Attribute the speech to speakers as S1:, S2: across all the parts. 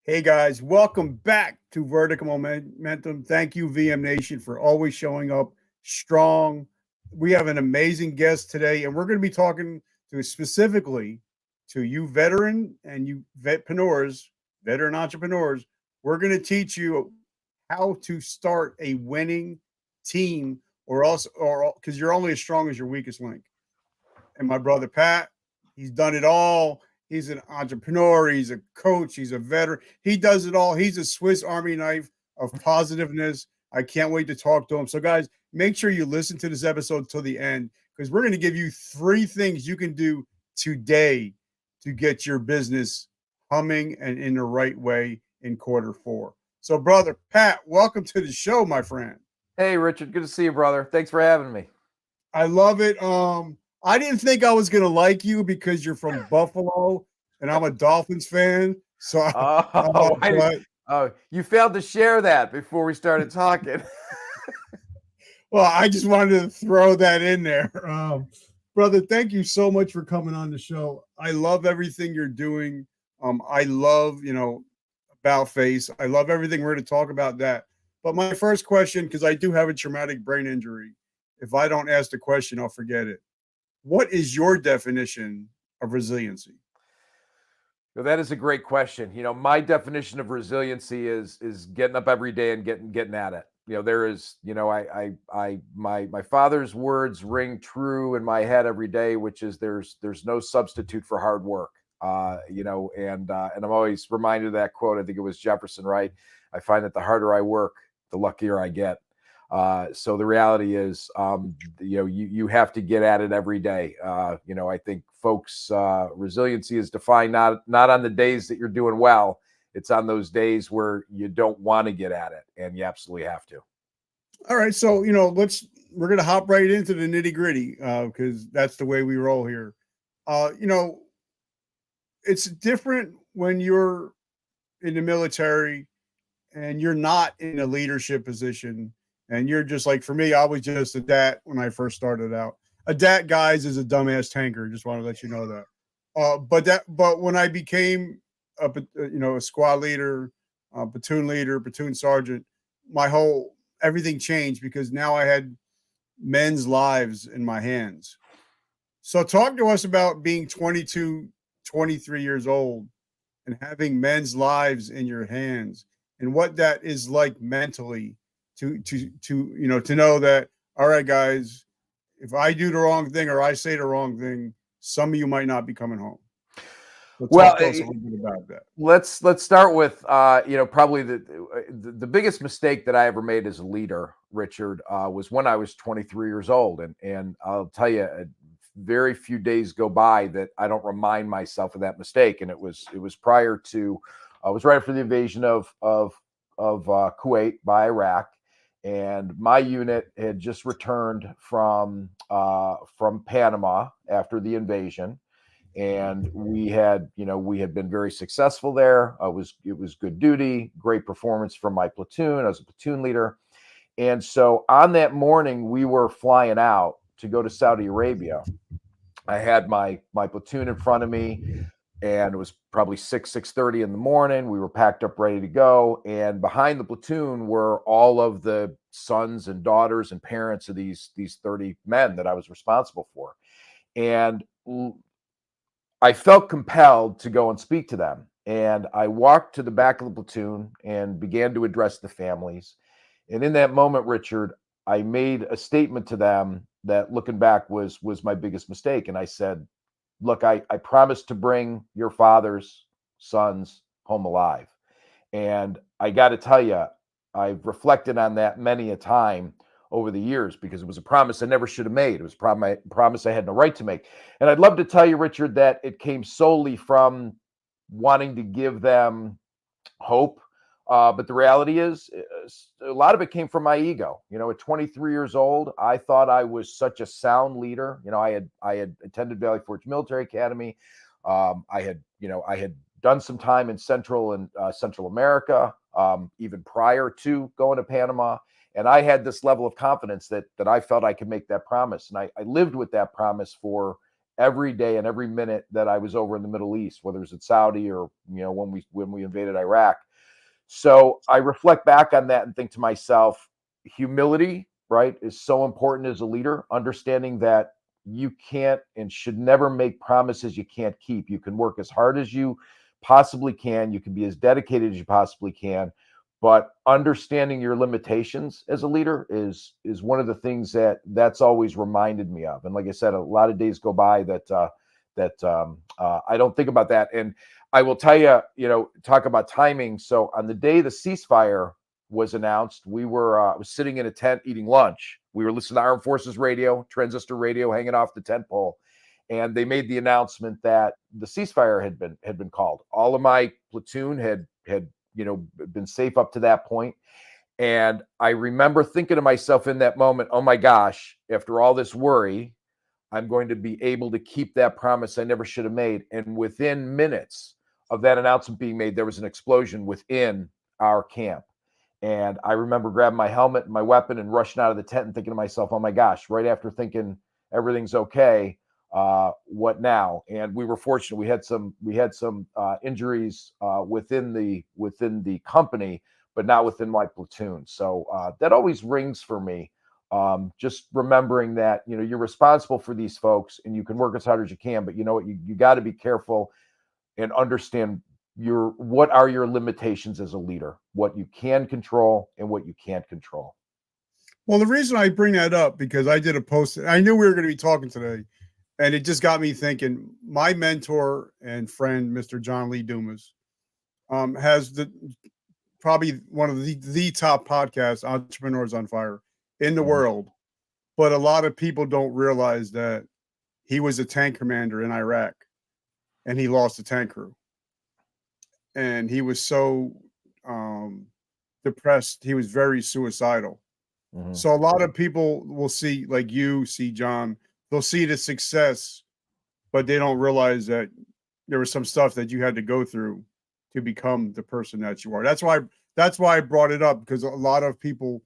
S1: Hey guys, welcome back to Vertical Momentum. Thank you, VM Nation, for always showing up strong. We have an amazing guest today, and we're going to be talking to specifically to you veteran and you vetpreneurs, veteran entrepreneurs. We're going to teach you how to start a winning team, or also, or because you're only as strong as your weakest link. And my brother Pat, he's done it all. He's an entrepreneur, he's a coach, he's a veteran. He does it all. He's a Swiss Army knife of positiveness. I can't wait to talk to him. So, guys, make sure you listen to this episode till the end because we're going to give you 3 things you can do today to get your business humming and in the right way in quarter 4. So, brother Pat, welcome to the show, my friend.
S2: Hey, Richard. Good to see you, brother. Thanks for having me.
S1: I love it. I didn't think I was gonna like you because you're from Buffalo and I'm a Dolphins fan. So, but
S2: You failed to share that before we started talking.
S1: well, I just wanted to throw that in there. Brother, thank you so much for coming on the show. I love everything you're doing. I love, about face. I love everything. We're going to talk about that. But my first question, because I do have a traumatic brain injury, if I don't ask the question, I'll forget it. What is your definition of resiliency?
S2: Well, that is a great question. My definition of resiliency is getting up every day and getting at it. There is, my father's words ring true in my head every day, which is there's no substitute for hard work. And I'm always reminded of that quote. I think it was Jefferson, right? I find that the harder I work, the luckier I get. So the reality is, you have to get at it every day. I think folks, resiliency is defined not on the days that you're doing well. It's on those days where you don't want to get at it, and you absolutely have to.
S1: All right, so we're gonna hop right into the nitty gritty because that's the way we roll here. Uh, you know, it's different when you're in the military and you're not in a leadership position and you're just like, for me, I was just a DAT when I first started out. A DAT, guys, is a dumbass tanker. Just want to let you know that. But when I became a squad leader, platoon sergeant, my whole everything changed because now I had men's lives in my hands. So talk to us about being 22, 23 years old and having men's lives in your hands and what that is like mentally to know that, all right, guys, if I do the wrong thing or I say the wrong thing, some of you might not be coming home. So
S2: Well,
S1: talk to us a little bit about that.
S2: let's start with probably the biggest mistake that I ever made as a leader, Richard, was when I was 23 years old, and I'll tell you, very few days go by that I don't remind myself of that mistake, and it was prior to, it was right after the invasion of Kuwait by Iraq, and my unit had just returned from Panama after the invasion. And we had been very successful there. It was good duty, great performance from my platoon. I was a platoon leader. And so on that morning, we were flying out to go to Saudi Arabia. I had my platoon in front of me, and it was probably 6:30 in the morning. We were packed up, ready to go. And behind the platoon were all of the sons and daughters and parents of these 30 men that I was responsible for. And I felt compelled to go and speak to them. And I walked to the back of the platoon and began to address the families. And in that moment, Richard, I made a statement to them that, looking back, was my biggest mistake. And I said, look, I promised to bring your father's sons home alive. And I got to tell you, I've reflected on that many a time over the years because it was a promise I never should have made. It was a promise I had no right to make. And I'd love to tell you, Richard, that it came solely from wanting to give them hope. But the reality is, a lot of it came from my ego. At 23 years old, I thought I was such a sound leader. I had attended Valley Forge Military Academy. I had done some time in Central America, even prior to going to Panama. And I had this level of confidence that I felt I could make that promise. And I lived with that promise for every day and every minute that I was over in the Middle East, whether it was at Saudi or, when we invaded Iraq. So I reflect back on that and think to myself, humility, right, is so important as a leader, understanding that you can't and should never make promises you can't keep. You can work as hard as you possibly can. You can be as dedicated as you possibly can, but understanding your limitations as a leader is one of the things that's always reminded me of. And like I said, a lot of days go by that I don't think about that. And I will tell you, talk about timing. So on the day the ceasefire was announced, we were I was sitting in a tent eating lunch. We were listening to Armed Forces radio, transistor radio, hanging off the tent pole, and they made the announcement that the ceasefire had been called. All of my platoon had been safe up to that point. And I remember thinking to myself in that moment, oh my gosh, after all this worry, I'm going to be able to keep that promise I never should have made. And within minutes of that announcement being made, there was an explosion within our camp. And I remember grabbing my helmet and my weapon and rushing out of the tent and thinking to myself, oh my gosh, right after thinking everything's okay, what now? And we were fortunate. We had some injuries within the company, but not within my platoon. So that always rings for me. Just remembering that, you're responsible for these folks and you can work as hard as you can, but you know what, you got to be careful and understand what are your limitations as a leader, what you can control and what you can't control.
S1: Well, the reason I bring that up, because I did a post, I knew we were going to be talking today, and it just got me thinking. My mentor and friend, Mr. John Lee Dumas, has probably one of the top podcasts, Entrepreneurs on Fire, in the world. But a lot of people don't realize that he was a tank commander in Iraq and he lost a tank crew. And he was so depressed. He was very suicidal.
S2: Mm-hmm.
S1: So a lot of people will see, like you see, John, they'll see the success, but they don't realize that there was some stuff that you had to go through to become the person that you are. That's why I brought it up, because a lot of people,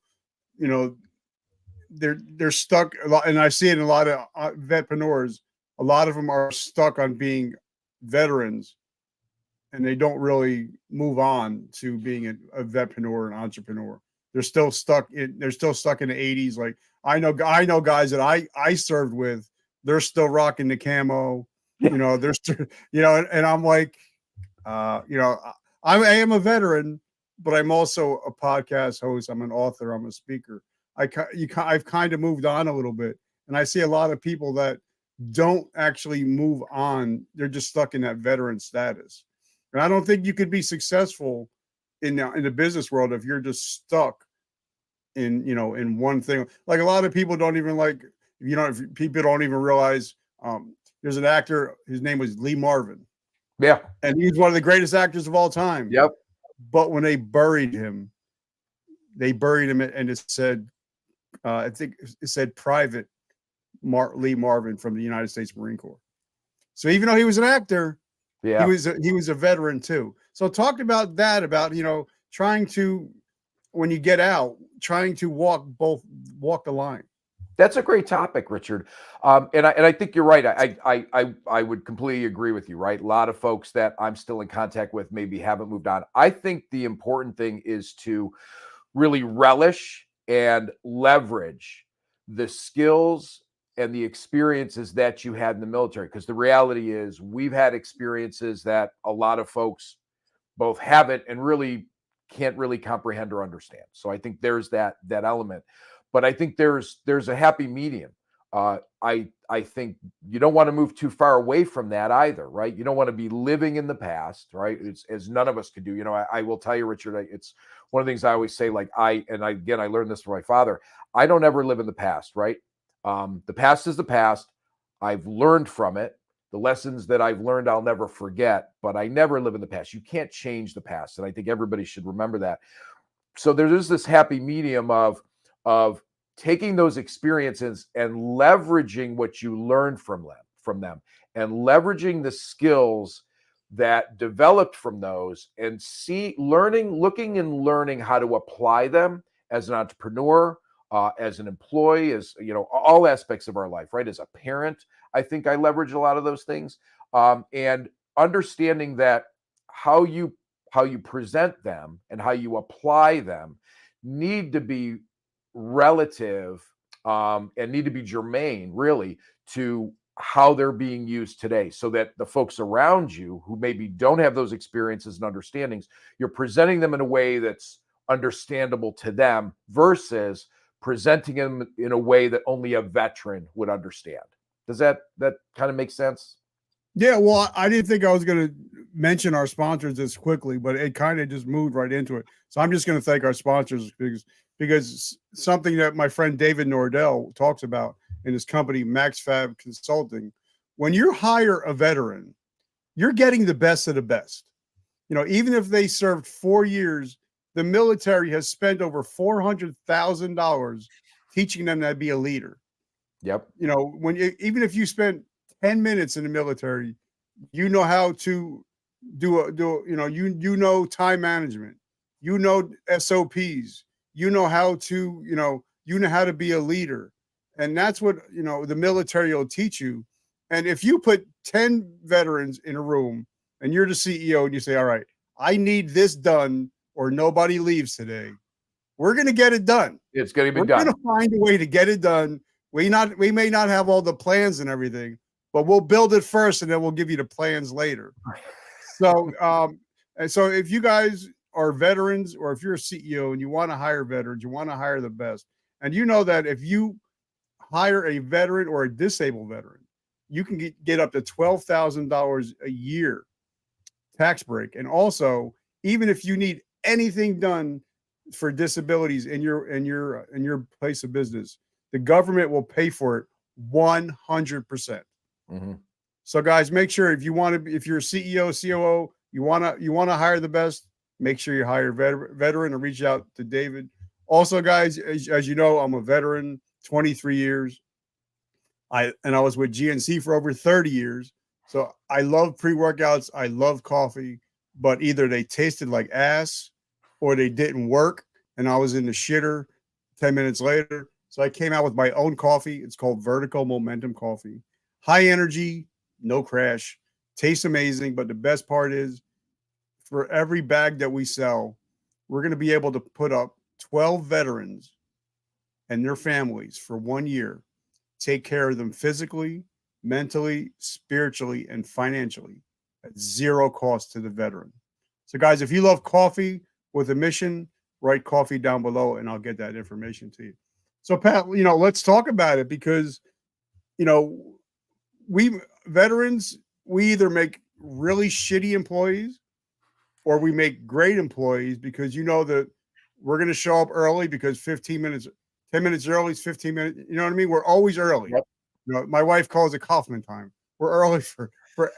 S1: they're stuck a lot, and I see it in a lot of vetpreneurs. A lot of them are stuck on being veterans, and they don't really move on to being a vetpreneur, an entrepreneur. They're still stuck in the 80s. Like I know guys that I served with, they're still rocking the camo. They're still, and I'm like, I am a veteran, but I'm also a podcast host. I'm an author. I'm a speaker. I've kind of moved on a little bit, and I see a lot of people that don't actually move on. They're just stuck in that veteran status. And I don't think you could be successful in the business world if you're just stuck in one thing. Like a lot of people don't even if people don't even realize there's an actor, his name was Lee Marvin.
S2: Yeah.
S1: And he's one of the greatest actors of all time.
S2: Yep.
S1: But when they buried him and it said, I think it said Private Lee Marvin from the United States Marine Corps. So even though he was an actor,
S2: yeah,
S1: he was a veteran too. So talk about that, about, trying to, when you get out, trying to walk the line.
S2: That's a great topic, Richard. And I think you're right. I would completely agree with you, right? A lot of folks that I'm still in contact with maybe haven't moved on. I think the important thing is to really relish and leverage the skills and the experiences that you had in the military. Because the reality is we've had experiences that a lot of folks both haven't and really can't really comprehend or understand. So I think there's that element. But I think there's a happy medium. I think you don't want to move too far away from that either, right? You don't want to be living in the past, right? It's, as none of us could do. I will tell you, Richard, it's one of the things I always say, like I learned this from my father. I don't ever live in the past, right? The past is the past. I've learned from it. The lessons that I've learned, I'll never forget, but I never live in the past. You can't change the past. And I think everybody should remember that. So there is this happy medium of taking those experiences and leveraging what you learned from them and leveraging the skills that developed from those and looking and learning how to apply them as an entrepreneur, as an employee, as all aspects of our life, right? As a parent, I think I leverage a lot of those things, and understanding that how you present them and how you apply them need to be relative, and need to be germane, really, to how they're being used today, so that the folks around you who maybe don't have those experiences and understandings, you're presenting them in a way that's understandable to them versus presenting them in a way that only a veteran would understand. Does that kind of make sense?
S1: Yeah, well, I didn't think I was going to mention our sponsors this quickly, but it kind of just moved right into it. So I'm just going to thank our sponsors because something that my friend David Nordell talks about in his company MaxFab Consulting, when you hire a veteran, you're getting the best of the best. Even if they served 4 years, the military has spent over $400,000 teaching them to be a leader.
S2: Yep.
S1: Even if you spent 10 minutes in the military, you know how to do time management, SOPs, how to, how to be a leader. And that's what, the military will teach you. And if you put 10 veterans in a room and you're the CEO and you say, all right, I need this done or nobody leaves today, we're going to get it done.
S2: It's going to be
S1: We're
S2: done.
S1: going to find a way to get it done. We may not have all the plans and everything, but we'll build it first and then we'll give you the plans later. So, and so if you guys are veterans, or if you're a CEO and you want to hire veterans, you want to hire the best, and you know that if you hire a veteran or a disabled veteran, you can get up to $12,000 a year tax break. And also, even if you need anything done for disabilities in your place of business, the government will pay for it 100%.
S2: Mm-hmm.
S1: So guys, make sure if you're a CEO, COO, you want to hire the best, make sure you hire a veteran and reach out to David. Also, guys, as you know, I'm a veteran, 23 years. I was with GNC for over 30 years. So I love pre-workouts. I love coffee, but either they tasted like ass or they didn't work and I was in the shitter 10 minutes later. So I came out with my own coffee. It's called Vertical Momentum Coffee. High energy, no crash, tastes amazing. But the best part is, for every bag that we sell, we're going to be able to put up 12 veterans and their families for 1 year, take care of them physically, mentally, spiritually, and financially at zero cost to the veteran. So guys, if you love coffee with a mission, write coffee down below and I'll get that information to you. So Pat, let's talk about it, because, we veterans, we either make really shitty employees or we make great employees, because that we're going to show up early because 10 minutes early is 15 minutes. You know what I mean? We're always early. Yep. My wife calls it Kaufman time. We're early for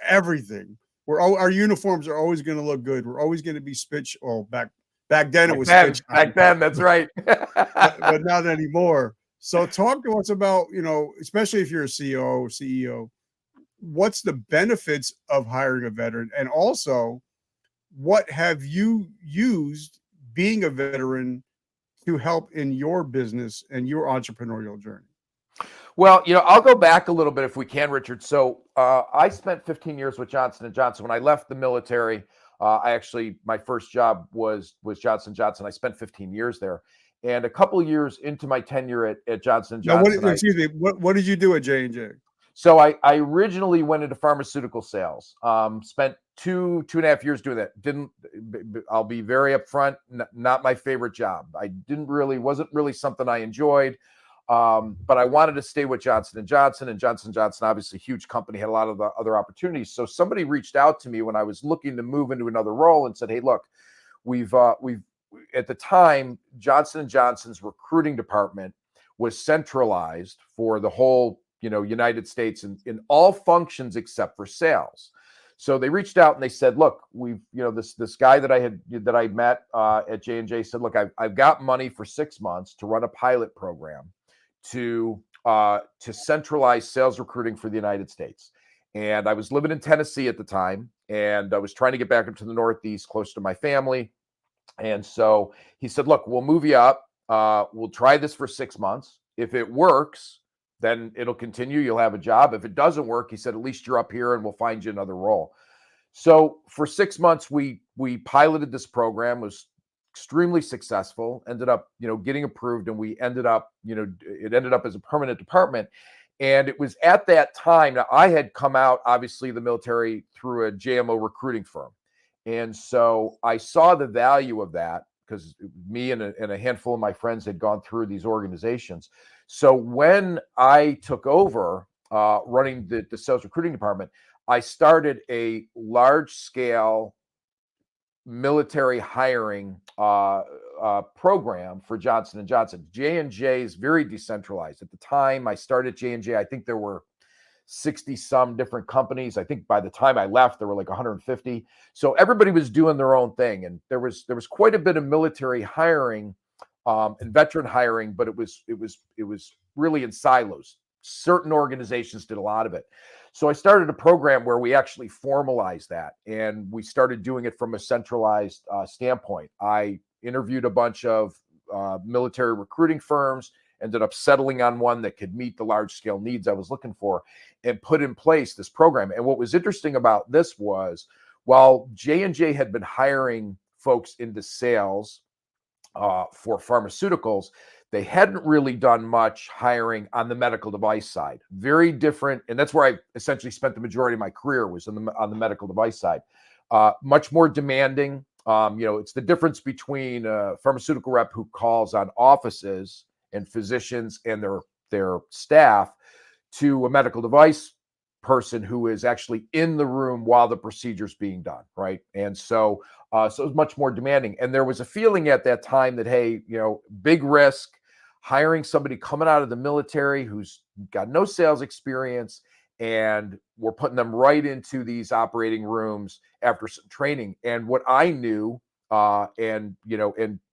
S1: everything. Our uniforms are always going to look good. We're always going to be spitch. Oh, back then it was spitch.
S2: Back then, that's right.
S1: but not anymore. So talk to us about, especially if you're a CEO, what's the benefits of hiring a veteran? And also, what have you used being a veteran to help in your business and your entrepreneurial journey?
S2: Well, I'll go back a little bit if we can, Richard. So I spent 15 years with Johnson & Johnson. When I left the military, my first job was Johnson & Johnson. I spent 15 years there. And a couple of years into my tenure at Johnson & Johnson.
S1: What did you do at J&J?
S2: So I originally went into pharmaceutical sales. Spent two and a half years doing that. I'll be very upfront, not my favorite job. Wasn't really something I enjoyed. But I wanted to stay with Johnson & Johnson, and Johnson & Johnson, obviously a huge company, had a lot of the other opportunities. So somebody reached out to me when I was looking to move into another role and said, hey, look, we've at the time, Johnson & Johnson's recruiting department was centralized for the whole, United States in all functions except for sales. So they reached out and they said, look, this guy that I met at J&J said, look, I've got money for 6 months to run a pilot program to centralize sales recruiting for the United States. And I was living in Tennessee at the time, and I was trying to get back up to the Northeast, close to my family. And so he said, look, we'll move you up. we'll try this for 6 months. If it works, then it'll continue. You'll have a job. If it doesn't work, he said, at least you're up here and we'll find you another role. So for 6 months, we piloted this program, was extremely successful, ended up, getting approved, and we ended up, it ended up as a permanent department. And it was at that time, now I had come out, obviously, the military through a JMO recruiting firm. And so I saw the value of that because me and a handful of my friends had gone through these organizations. So when I took over running the sales recruiting department, I started a large scale military hiring program for Johnson and Johnson. J&J is very decentralized. At the time I started J&J, I think there were 60 some different companies. I think by the time I left, there were like 150. So everybody was doing their own thing, and there was quite a bit of military hiring and veteran hiring, but it was really in silos. Certain organizations did a lot of it. So I started a program where we actually formalized that, and we started doing it from a centralized standpoint. I interviewed a bunch of military recruiting firms, ended up settling on one that could meet the large scale needs I was looking for, and put in place this program. And what was interesting about this was, while J&J had been hiring folks into sales for pharmaceuticals, they hadn't really done much hiring on the medical device side. Very different, and that's where I essentially spent the majority of my career, was on the medical device side. Much more demanding. It's the difference between a pharmaceutical rep who calls on offices and physicians and their staff to a medical device person who is actually in the room while the procedure's being done, right? And so it was much more demanding. And there was a feeling at that time that, hey, big risk, hiring somebody coming out of the military who's got no sales experience, and we're putting them right into these operating rooms after some training. And what I knew and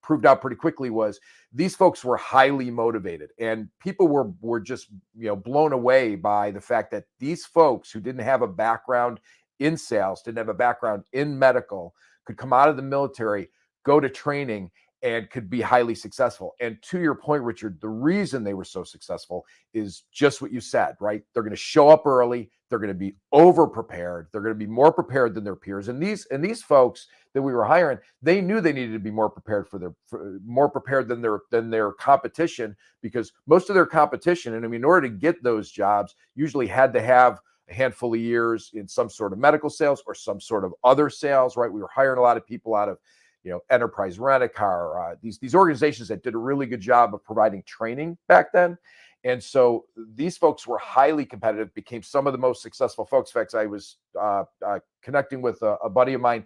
S2: proved out pretty quickly was these folks were highly motivated, and people were just blown away by the fact that these folks who didn't have a background in sales, didn't have a background in medical, could come out of the military, go to training, and could be highly successful. And to your point, Richard, the reason they were so successful is just what you said, right? They're going to show up early. They're going to be over prepared. They're going to be more prepared than their peers. And these folks that we were hiring, they knew they needed to be more prepared more prepared than their competition, because most of their competition, and I mean, in order to get those jobs, usually had to have a handful of years in some sort of medical sales or some sort of other sales, right? We were hiring a lot of people out of Enterprise Rent-A-Car, these organizations that did a really good job of providing training back then. And so these folks were highly competitive, became some of the most successful folks. In fact, I was connecting with a buddy of mine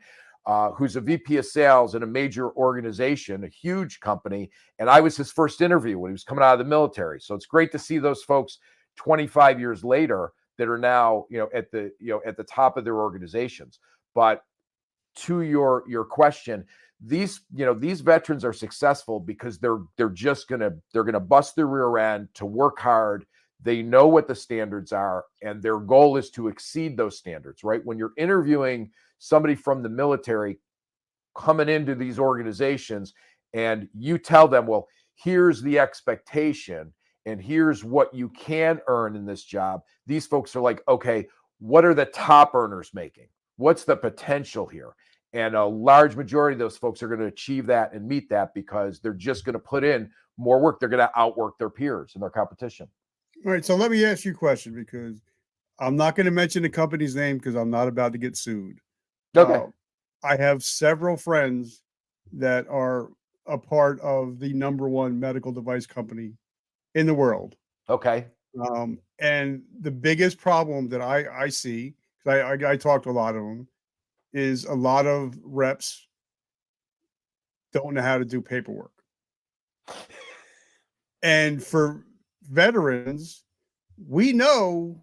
S2: who's a VP of sales in a major organization, a huge company. And I was his first interview when he was coming out of the military. So it's great to see those folks 25 years later that are now, at the top of their organizations. But to your question, these veterans are successful because they're gonna bust their rear end to work hard. They know what the standards are, and their goal is to exceed those standards, right? When you're interviewing somebody from the military coming into these organizations, and you tell them, well, here's the expectation and here's what you can earn in this job, these folks are like, okay, what are the top earners making? What's the potential here? And a large majority of those folks are going to achieve that and meet that because they're just going to put in more work. They're going to outwork their peers and their competition.
S1: All right. So let me ask you a question, because I'm not going to mention the company's name because I'm not about to get sued.
S2: Okay.
S1: I have several friends that are a part of the number one medical device company in the world.
S2: Okay.
S1: And the biggest problem that I see, because I talk to a lot of them, is a lot of reps don't know how to do paperwork. And for veterans, we know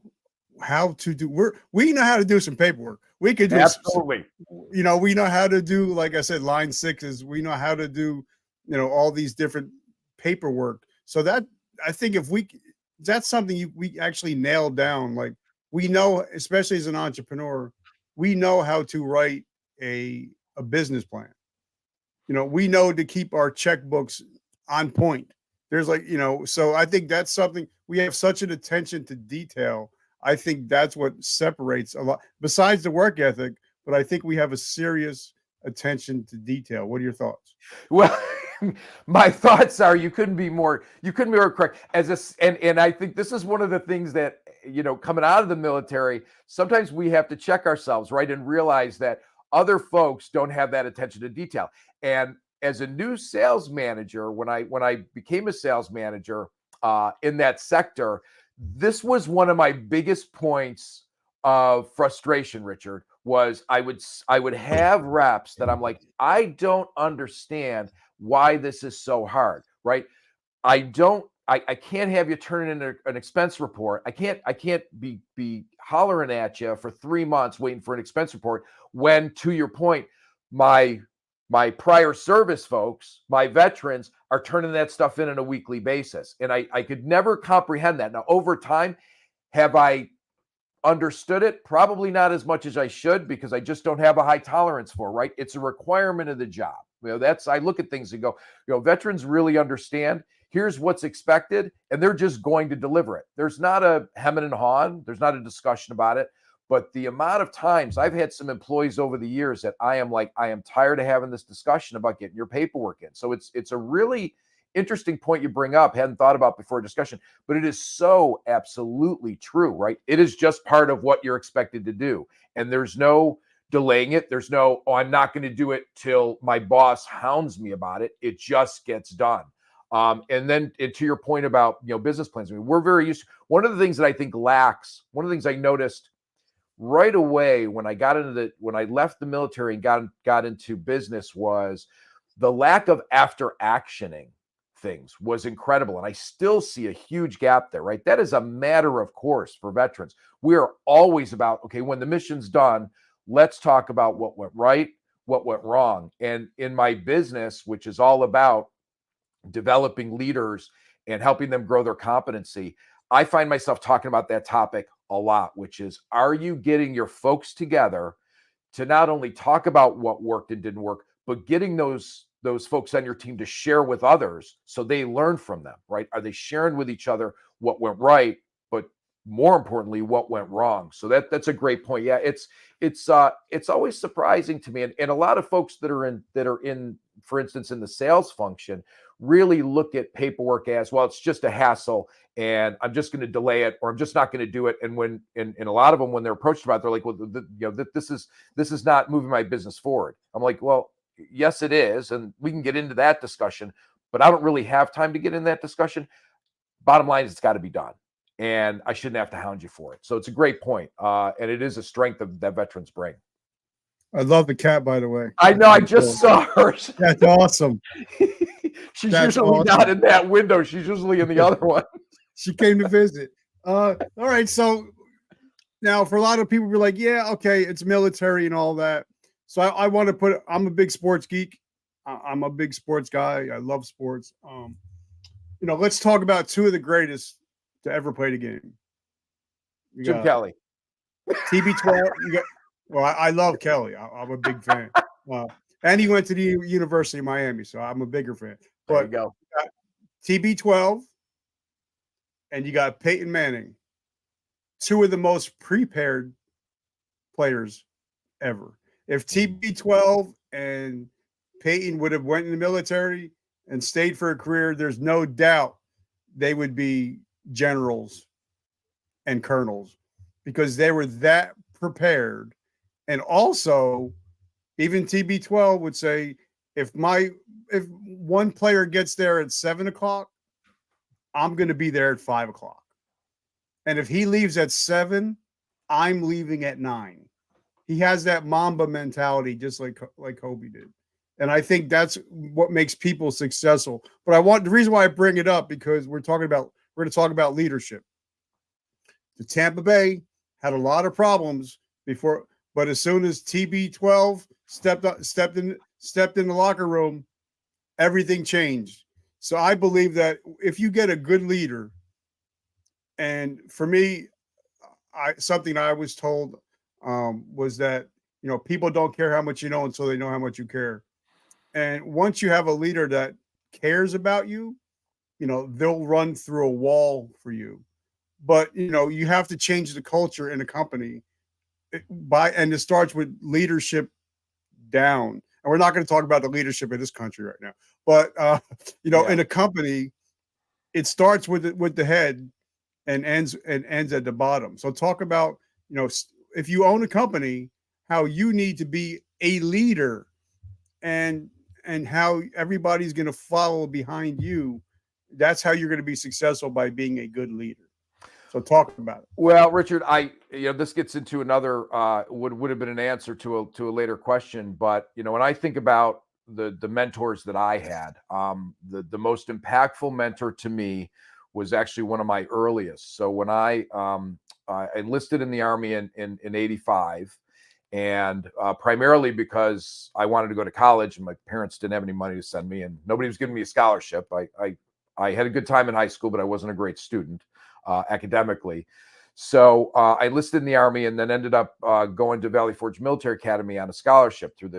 S1: how to do we know how to do some paperwork. We could do
S2: absolutely.
S1: We know how to do, like I said, line sixes. We know how to do, all these different paperwork. So that, I think, that's something we actually nailed down. Like, we know, especially as an entrepreneur, we know how to write a business plan. We know to keep our checkbooks on point. There's like, so I think that's something we have such an attention to detail. I think that's what separates a lot besides the work ethic, but I think we have a serious attention to detail. What are your thoughts?
S2: Well, my thoughts are you couldn't be more correct. And I think this is one of the things that coming out of the military, sometimes we have to check ourselves, right, and realize that other folks don't have that attention to detail. And as a new sales manager, when I became a sales manager in that sector, this was one of my biggest points of frustration, Richard, was I would have reps that I'm like, I don't understand why this is so hard, right? I can't have you turn in an expense report. I can't be hollering at you for 3 months waiting for an expense report when, to your point, my my prior service folks, my veterans, are turning that stuff in on a weekly basis. And I could never comprehend that. Now, over time, have I understood it? Probably not as much as I should, because I just don't have a high tolerance for, right? It's a requirement of the job. I look at things and go, veterans really understand. Here's what's expected, and they're just going to deliver it. There's not a hemming and hawing. There's not a discussion about it. But the amount of times I've had some employees over the years that I am tired of having this discussion about getting your paperwork in. So it's a really interesting point you bring up. Hadn't thought about before discussion, but it is so absolutely true, right? It is just part of what you're expected to do. And there's no delaying it. There's no, I'm not going to do it till my boss hounds me about it. It just gets done. And then to your point about, business plans, I mean, we're very used to, one of the things that I think lacks, one of the things I noticed right away when I left the military and got into business was the lack of after actioning things was incredible. And I still see a huge gap there, right? That is a matter of course for veterans. We are always about, okay, when the mission's done, let's talk about what went right, what went wrong. And in my business, which is all about developing leaders and helping them grow their competency, I find myself talking about that topic a lot, which is, are you getting your folks together to not only talk about what worked and didn't work, but getting those folks on your team to share with others so they learn from them, right? Are they sharing with each other what went right, but more importantly, what went wrong? So that's a great point. Yeah, it's always surprising to me, and a lot of folks that are in, for instance, in the sales function, really look at paperwork as, well, it's just a hassle, and I'm just going to delay it, or I'm just not going to do it. And when in a lot of them, when they're approached about it, they're like, well, this is not moving my business forward. I'm like, well, yes, it is, and we can get into that discussion, but I don't really have time to get in that discussion. Bottom line is, it's got to be done, and I shouldn't have to hound you for it. So it's a great point, and it is a strength that veterans bring.
S1: I love the cat, by the way.
S2: I know. I just saw her.
S1: That's awesome.
S2: She's
S1: That's
S2: usually
S1: awesome.
S2: not in that window. She's usually in the other one.
S1: She came to visit. All right. So now, for a lot of people, we're like, yeah, okay, it's military and all that. So I want to I'm a big sports geek. I'm a big sports guy. I love sports. Let's talk about two of the greatest to ever play the game.
S2: Jim Kelly.
S1: TB12. Well, I love Kelly. I'm a big fan. And he went to the University of Miami, so I'm a bigger fan.
S2: There you go.
S1: TB12, and you got Peyton Manning, two of the most prepared players ever. If TB12 and Peyton would have went in the military and stayed for a career, there's no doubt they would be generals and colonels, because they were that prepared. And also, even TB12 would say, if one player gets there at 7:00, I'm going to be there at 5:00. And if he leaves at 7, I'm leaving at 9. He has that Mamba mentality, just like Kobe did. And I think that's what makes people successful. But the reason why I bring it up, because we're going to talk about leadership. The Tampa Bay had a lot of problems before, but as soon as TB12 stepped in the locker room, everything changed. So I believe that if you get a good leader, and for me, something I was told was that, people don't care how much you know until they know how much you care. And once you have a leader that cares about you, they'll run through a wall for you. But you have to change the culture in a company and it starts with leadership down. And we're not going to talk about the leadership in this country right now, but
S2: Yeah.
S1: in a company, it starts with the head and ends at the bottom. So talk about if you own a company, how you need to be a leader, and how everybody's going to follow behind you. That's how you're going to be successful, by being a good leader. So talk about it.
S2: Well, Richard, this gets into another would have been an answer to a later question, but when I think about the mentors that I had, the most impactful mentor to me was actually one of my earliest. So when I enlisted in the Army in '85, and primarily because I wanted to go to college, and my parents didn't have any money to send me, and nobody was giving me a scholarship. I had a good time in high school, but I wasn't a great student academically. So I enlisted in the Army, and then ended up going to Valley Forge Military Academy on a scholarship through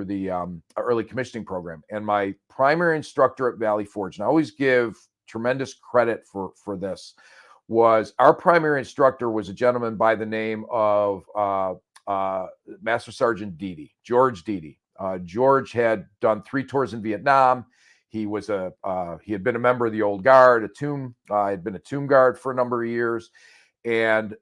S2: the early commissioning program. And my primary instructor at Valley Forge, and I always give tremendous credit for this, was our primary instructor was a gentleman by the name of Master Sergeant Deedy, George Deedy. George had done 3 tours in Vietnam. He had been a member of the old guard, had been a tomb guard for a number of years. And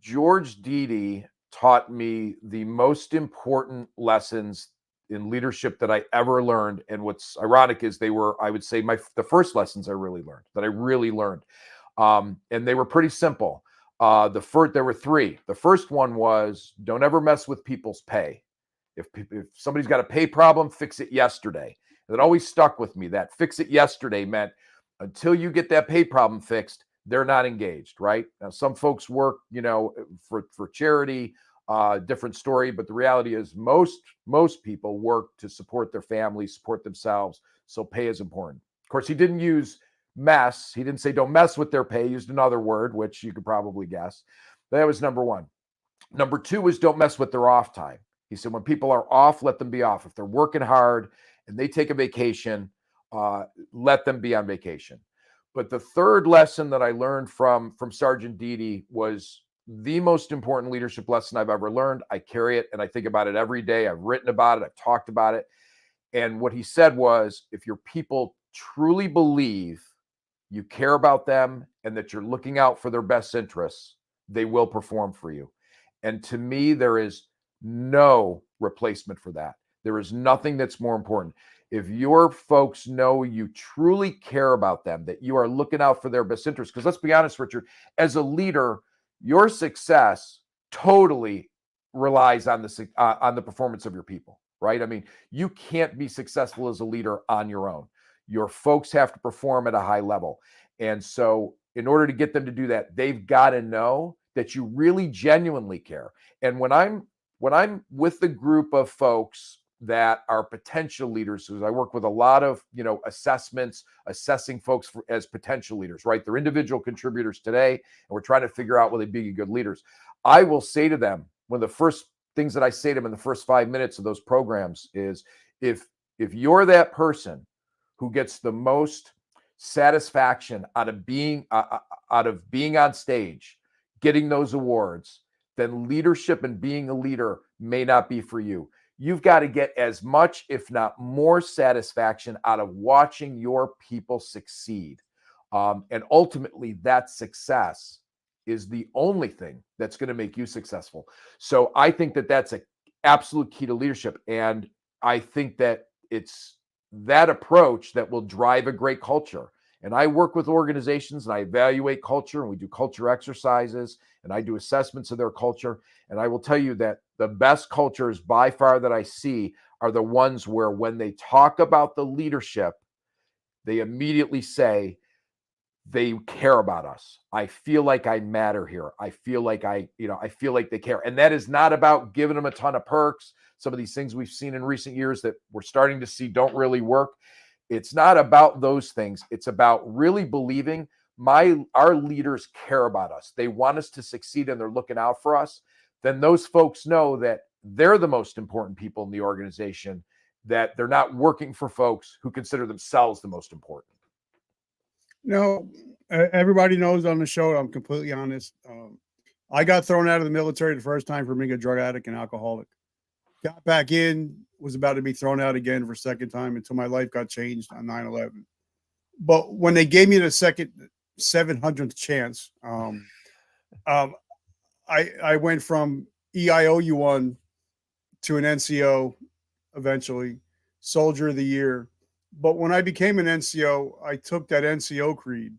S2: George Deedy taught me the most important lessons in leadership that I ever learned. And what's ironic is they were, I would say, the first lessons I really learned. And they were pretty simple. There were 3. The first one was, don't ever mess with people's pay. If somebody's got a pay problem, fix it yesterday. And it always stuck with me. That fix it yesterday meant until you get that pay problem fixed, they're not engaged, right? Now, some folks work, for charity, different story, but the reality is most people work to support their families, support themselves. So pay is important. Of course, he didn't use mess. He didn't say don't mess with their pay. He used another word, which you could probably guess. That was number 1. Number 2 was don't mess with their off time. He said, when people are off, let them be off. If they're working hard and they take a vacation, let them be on vacation. But the third lesson that I learned from Sergeant Deedy was the most important leadership lesson I've ever learned. I carry it and I think about it every day. I've written about it. I've talked about it. And what he said was, if your people truly believe you care about them and that you're looking out for their best interests, they will perform for you. And to me, there is no replacement for that. There is nothing that's more important. If your folks know you truly care about them, that you are looking out for their best interests, because let's be honest, Richard, as a leader, your success totally relies on the performance of your people, right? I mean, you can't be successful as a leader on your own. Your folks have to perform at a high level. And so in order to get them to do that, they've got to know that you really genuinely care. And when I'm with the group of folks that are potential leaders, because I work with a lot of, assessments, assessing folks as potential leaders, right? They're individual contributors today, and we're trying to figure out will they be good leaders. I will say to them, one of the first things that I say to them in the first 5 minutes of those programs is, if you're that person who gets the most satisfaction out of being on stage, getting those awards, then leadership and being a leader may not be for you. You've got to get as much, if not more, satisfaction out of watching your people succeed. And ultimately, that success is the only thing that's going to make you successful. So I think that that's an absolute key to leadership. And I think that it's that approach that will drive a great culture. And I work with organizations and I evaluate culture, and we do culture exercises, and I do assessments of their culture. And I will tell you that the best cultures by far that I see are the ones where, when they talk about the leadership, they immediately say, they care about us. I feel like I matter here. I feel like I feel like they care. And that is not about giving them a ton of perks. Some of these things we've seen in recent years that we're starting to see don't really work. It's not about those things. It's about really believing our leaders care about us. They want us to succeed and they're looking out for us. Then those folks know that they're the most important people in the organization, that they're not working for folks who consider themselves the most important.
S1: No, everybody knows on the show, I'm completely honest. I got thrown out of the military the first time for being a drug addict and alcoholic. Got back in, was about to be thrown out again for a second time until my life got changed on 9/11. But when they gave me the second 700th chance, um, I went from EIOU1 to an NCO eventually, Soldier of the Year. But when I became an NCO, I took that NCO creed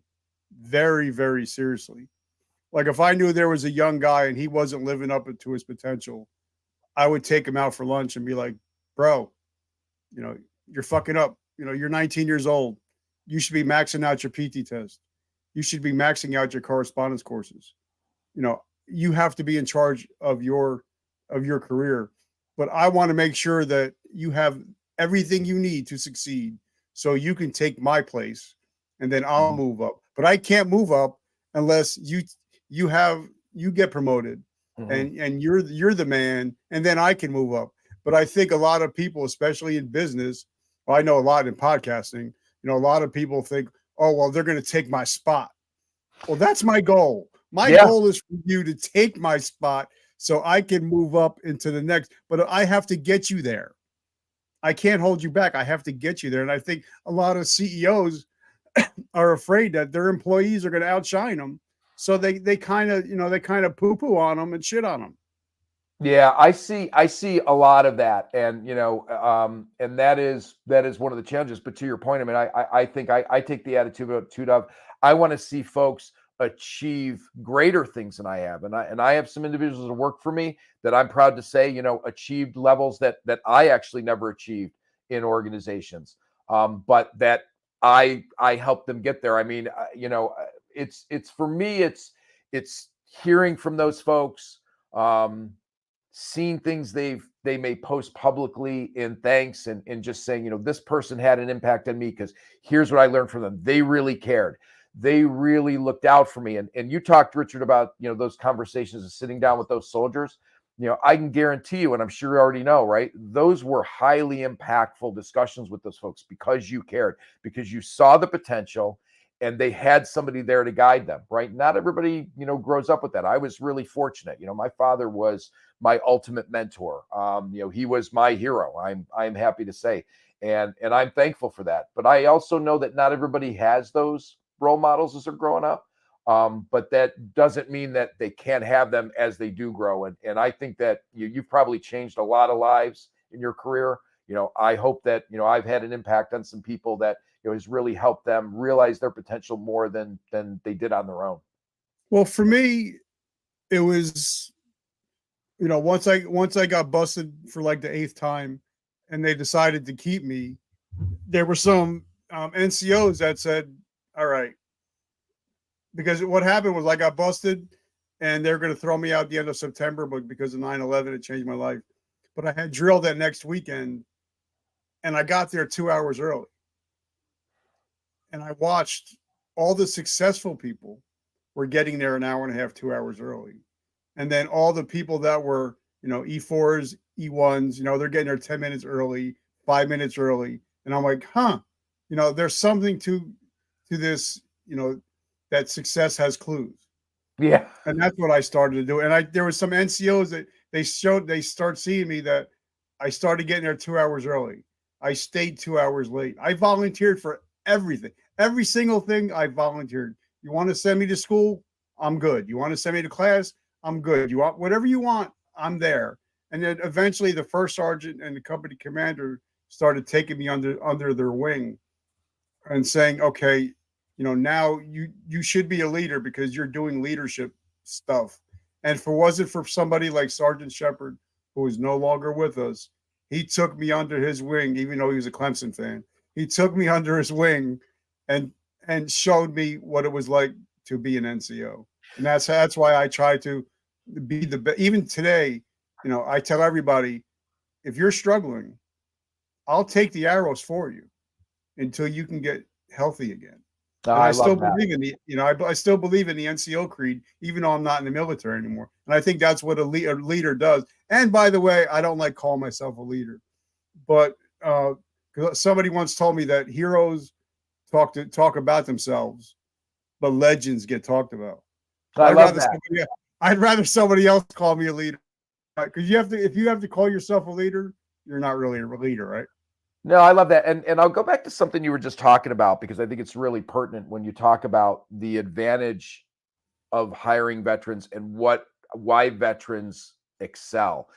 S1: very, very seriously. Like if I knew there was a young guy and he wasn't living up to his potential, I would take him out for lunch and be like, bro, you're fucking up. You're 19 years old. You should be maxing out your PT test. You should be maxing out your correspondence courses. You have to be in charge of your career. But I want to make sure that you have everything you need to succeed so you can take my place and then I'll move up. But I can't move up unless you get promoted and you're the man, and then I can move up. But I think a lot of people, especially in business, well, I know a lot in podcasting, a lot of people think, oh, well, they're going to take my spot. Well, that's my goal. My goal is for you to take my spot so I can move up into the next, but I have to get you there. I can't hold you back. I have to get you there. And I think a lot of CEOs are afraid that their employees are going to outshine them. So they kind of poo-poo on them and shit on them.
S2: Yeah, I see a lot of that, and and that is one of the challenges. But to your point, I mean, I think I take the attitude of I want to see folks achieve greater things than I have, and I have some individuals that work for me that I'm proud to say, achieved levels that I actually never achieved in organizations, but that I helped them get there. I mean, it's for me, it's hearing from those folks. Seeing things they may post publicly in thanks and just saying, this person had an impact on me because here's what I learned from them. They really cared. They really looked out for me. And you talked, Richard, about, those conversations of sitting down with those soldiers. I can guarantee you, and I'm sure you already know, right? Those were highly impactful discussions with those folks because you cared, because you saw the potential and they had somebody there to guide them, right? Not everybody, grows up with that. I was really fortunate. My father was my ultimate mentor. He was my hero. I'm happy to say, and I'm thankful for that. But I also know that not everybody has those role models as they're growing up. But that doesn't mean that they can't have them as they do grow. And I think that you've probably changed a lot of lives in your career. I hope that, I've had an impact on some people that, has really helped them realize their potential more than they did on their own.
S1: Well, for me, it was, once I got busted for like the 8th time and they decided to keep me, there were some NCOs that said, all right, because what happened was I got busted and they're going to throw me out at the end of September, but because of 9/11, it changed my life. But I had drill that next weekend and I got there 2 hours early. And I watched all the successful people were getting there an hour and a half, 2 hours early. And then all the people that were, E4s, E1s, they're getting there 10 minutes early, 5 minutes early. And I'm like, there's something to this, that success has clues.
S2: Yeah.
S1: And that's what I started to do. And there was some NCOs that they start seeing me that I started getting there 2 hours early. I stayed 2 hours late. I volunteered for everything. Every single thing I volunteered. You want to send me to school? I'm good. You want to send me to class? I'm good. You want whatever you want? I'm there. And then eventually the first sergeant and the company commander started taking me under their wing and saying, okay, now you should be a leader because you're doing leadership stuff. And if it wasn't for somebody like Sergeant Shepard, who is no longer with us, he took me under his wing, even though he was a Clemson fan. He took me under his wing and showed me what it was like to be an NCO. And that's why I try to be the best. Even today, I tell everybody, if you're struggling, I'll take the arrows for you until you can get healthy again. And I still believe in I still believe in the NCO creed, even though I'm not in the military anymore. And I think that's what a leader does. And by the way, I don't like calling myself a leader, but somebody once told me that heroes talk about themselves, but legends get talked about. So
S2: I love that.
S1: I'd rather somebody else call me a leader, because if you have to call yourself a leader, you're not really a leader, right?
S2: No, I love that. And I'll go back to something you were just talking about, because I think it's really pertinent when you talk about the advantage of hiring veterans and why veterans excel.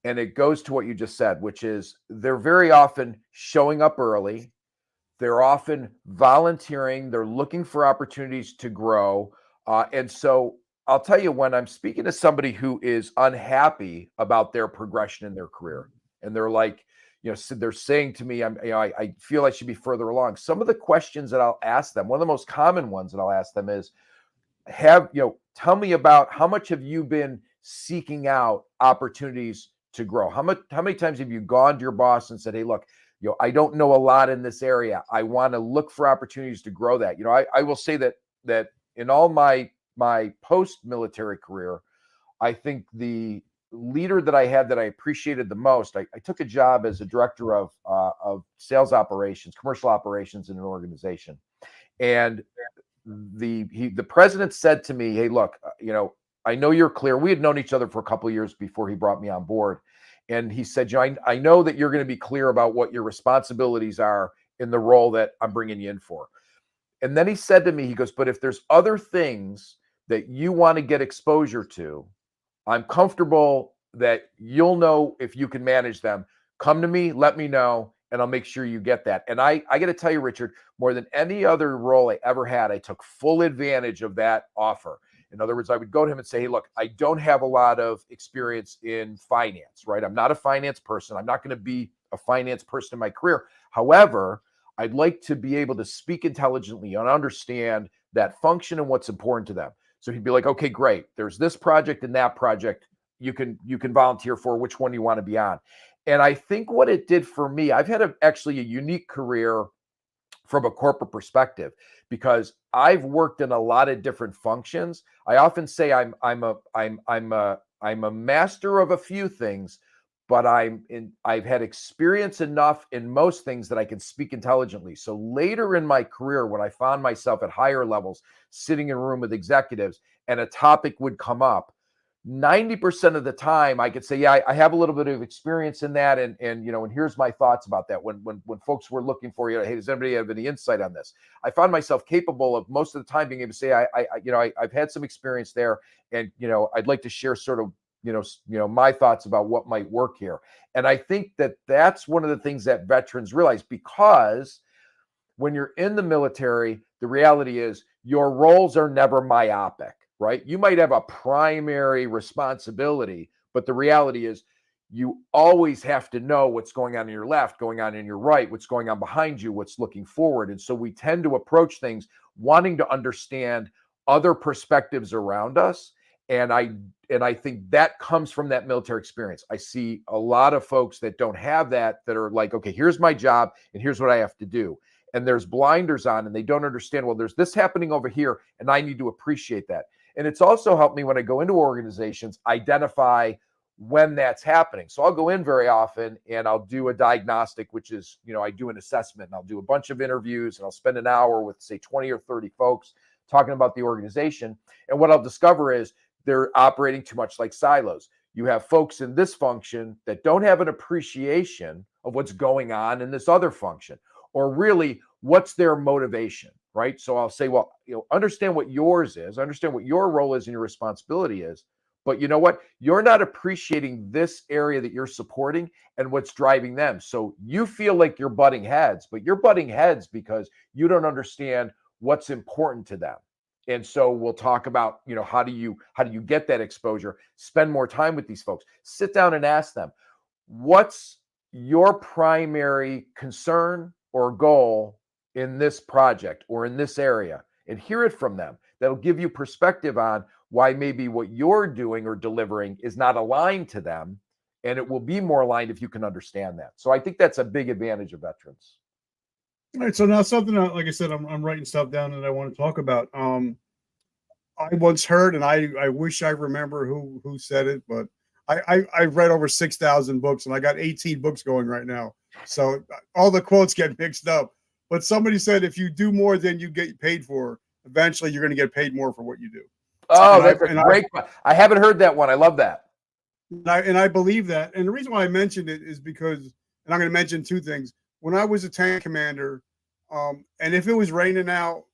S2: And it goes to what you just said, which is they're very often showing up early. They're often volunteering. They're looking for opportunities to grow. And so I'll tell you, when I'm speaking to somebody who is unhappy about their progression in their career, and they're like, so they're saying to me, I feel I should be further along. Some of the questions that I'll ask them, one of the most common ones that I'll ask them is, tell me about how much have you been seeking out opportunities to grow? How many times have you gone to your boss and said, hey, look, I don't know a lot in this area. I want to look for opportunities to grow that. I will say that in all my post-military career, I think the leader that I had that I appreciated the most, I took a job as a director of sales operations, commercial operations in an organization. And the president said to me, hey, look, I know you're clear. We had known each other for a couple of years before he brought me on board. And he said, I know that you're going to be clear about what your responsibilities are in the role that I'm bringing you in for. And then he said to me, he goes, but if there's other things that you want to get exposure to, I'm comfortable that you'll know if you can manage them. Come to me, let me know, and I'll make sure you get that. And I got to tell you, Richard, more than any other role I ever had, I took full advantage of that offer. In other words, I would go to him and say, hey, look, I don't have a lot of experience in finance, right? I'm not a finance person. I'm not going to be a finance person in my career. However, I'd like to be able to speak intelligently and understand that function and what's important to them. So he'd be like, okay, great. There's this project and that project you can volunteer for. Which one do you want to be on? And I think what it did for me, I've had actually a unique career from a corporate perspective, because I've worked in a lot of different functions. I often say I'm a master of a few things, but I've had experience enough in most things that I can speak intelligently. So later in my career, when I found myself at higher levels, sitting in a room with executives, and a topic would come up, 90% of the time I could say, yeah, I have a little bit of experience in that. And here's my thoughts about that. When folks were looking for, hey, does anybody have any insight on this? I found myself capable of most of the time being able to say, I've had some experience there, and, I'd like to share sort of, my thoughts about what might work here. And I think that that's one of the things that veterans realize, because when you're in the military, the reality is your roles are never myopic, right? You might have a primary responsibility, but the reality is you always have to know what's going on in your left, going on in your right, what's going on behind you, what's looking forward. And so we tend to approach things wanting to understand other perspectives around us. And I think that comes from that military experience. I see a lot of folks that don't have that are like, okay, here's my job and here's what I have to do. And there's blinders on, and they don't understand, well, there's this happening over here, and I need to appreciate that. And it's also helped me when I go into organizations identify when that's happening. So I'll go in very often and I'll do a diagnostic, which is, I do an assessment, and I'll do a bunch of interviews, and I'll spend an hour with, say, 20 or 30 folks talking about the organization. And what I'll discover is they're operating too much like silos. You have folks in this function that don't have an appreciation of what's going on in this other function, or really what's their motivation, right? So I'll say, well, understand what yours is, understand what your role is and your responsibility is. But you know what? You're not appreciating this area that you're supporting and what's driving them. So you feel like you're butting heads, but you're butting heads because you don't understand what's important to them. And so we'll talk about, how do you get that exposure? Spend more time with these folks. Sit down and ask them, what's your primary concern or goal in this project or in this area, and hear it from them. That'll give you perspective on why maybe what you're doing or delivering is not aligned to them, and it will be more aligned if you can understand that. So I think that's a big advantage of veterans.
S1: All right, so now something like I said, I'm writing stuff down that I want to talk about. I once heard, and I wish I remember who said it, but I've read over 6,000 books, and I got 18 books going right now. So all the quotes get mixed up. But somebody said if you do more than you get paid for, eventually you're going to get paid more for what you do.
S2: Oh,
S1: And I
S2: that's a
S1: and
S2: great. I haven't heard that one. I love that.
S1: I believe that. And the reason why I mentioned it is because, and I'm going to mention two things. When I was a tank commander, and if it was raining out,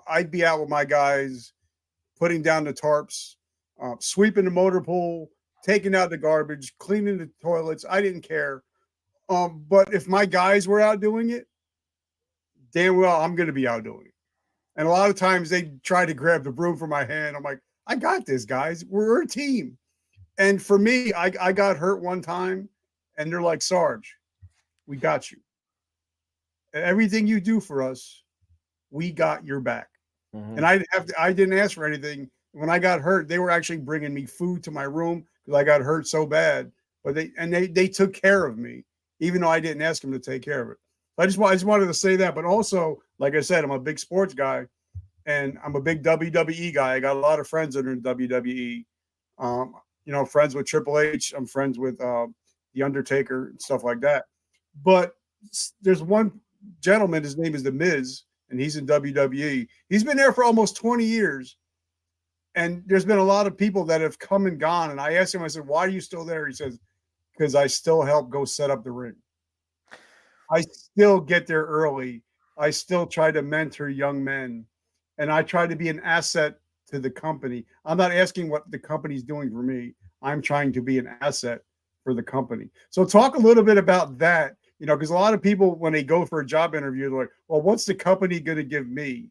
S1: I'd be out with my guys, putting down the tarps, sweeping the motor pool, taking out the garbage, cleaning the toilets. I didn't care. But if my guys were out doing it, damn well I'm going to be out doing it. And a lot of times they try to grab the broom from my hand. I'm like, I got this, guys. We're a team. And for me, I got hurt one time, and they're like, Sarge, we got you. Everything you do for us, we got your back.
S2: Mm-hmm.
S1: And I didn't ask for anything. When I got hurt, they were actually bringing me food to my room because I got hurt so bad. But they took care of me, even though I didn't ask them to take care of it. I just wanted to say that. But also, like I said, I'm a big sports guy, and I'm a big WWE guy. I got a lot of friends that are in WWE. Um, friends with Triple H. I'm friends with the Undertaker and stuff like that. But there's one gentleman. His name is The Miz, and he's in WWE. He's been there for almost 20 years. And there's been a lot of people that have come and gone. And I asked him, I said, why are you still there? He says, because I still help go set up the ring. I still get there early. I still try to mentor young men. And I try to be an asset to the company. I'm not asking what the company's doing for me. I'm trying to be an asset for the company. So talk a little bit about that, because a lot of people, when they go for a job interview, they're like, well, what's the company going to give me?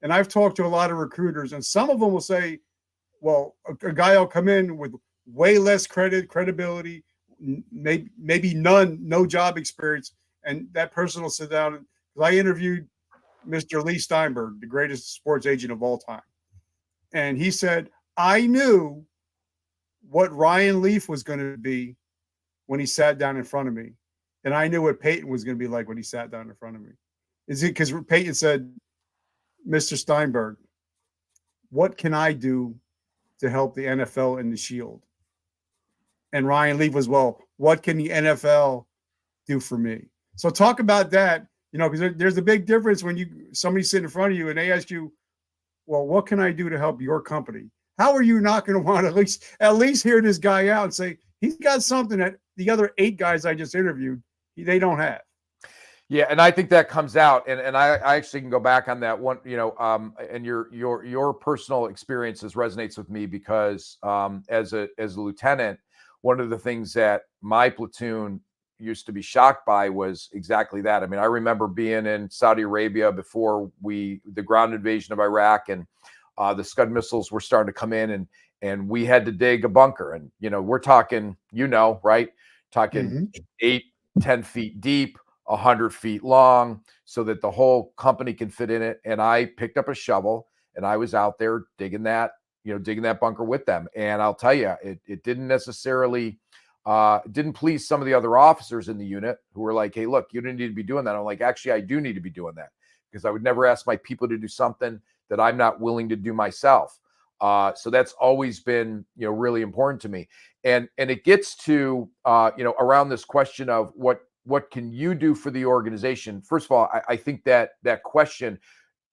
S1: And I've talked to a lot of recruiters, and some of them will say, well, a guy will come in with way less credibility, maybe no job experience, and that person will sit down. Because I interviewed Mr. Lee Steinberg, the greatest sports agent of all time, and he said, I knew what Ryan Leaf was going to be when he sat down in front of me, and I knew what Peyton was going to be like when he sat down in front of me. Is it because Peyton said, Mr. Steinberg, what can I do to help the NFL and the Shield? And Ryan Leaf was, well, what can the NFL do for me? So talk about that, because there's a big difference when somebody sitting in front of you and they ask you, well, what can I do to help your company? How are you not going to want to at least hear this guy out and say, he's got something that the other 8 guys I just interviewed, they don't have.
S2: Yeah, and I think that comes out, and I actually can go back on that one, and your personal experiences resonates with me because as a lieutenant, one of the things that my platoon used to be shocked by was exactly that. I mean, I remember being in Saudi Arabia before the ground invasion of Iraq, and the Scud missiles were starting to come in, and we had to dig a bunker, and we're talking, right, talking 8-10 feet deep, 100 feet long, so that the whole company can fit in it. And I picked up a shovel and I was out there digging that bunker with them. And I'll tell you, it didn't necessarily didn't please some of the other officers in the unit who were like, hey, look, you didn't need to be doing that. I'm like, actually, I do need to be doing that, because I would never ask my people to do something that I'm not willing to do myself. So that's always been, really important to me. And it gets to, around this question of what can you do for the organization? First of all, I think that question,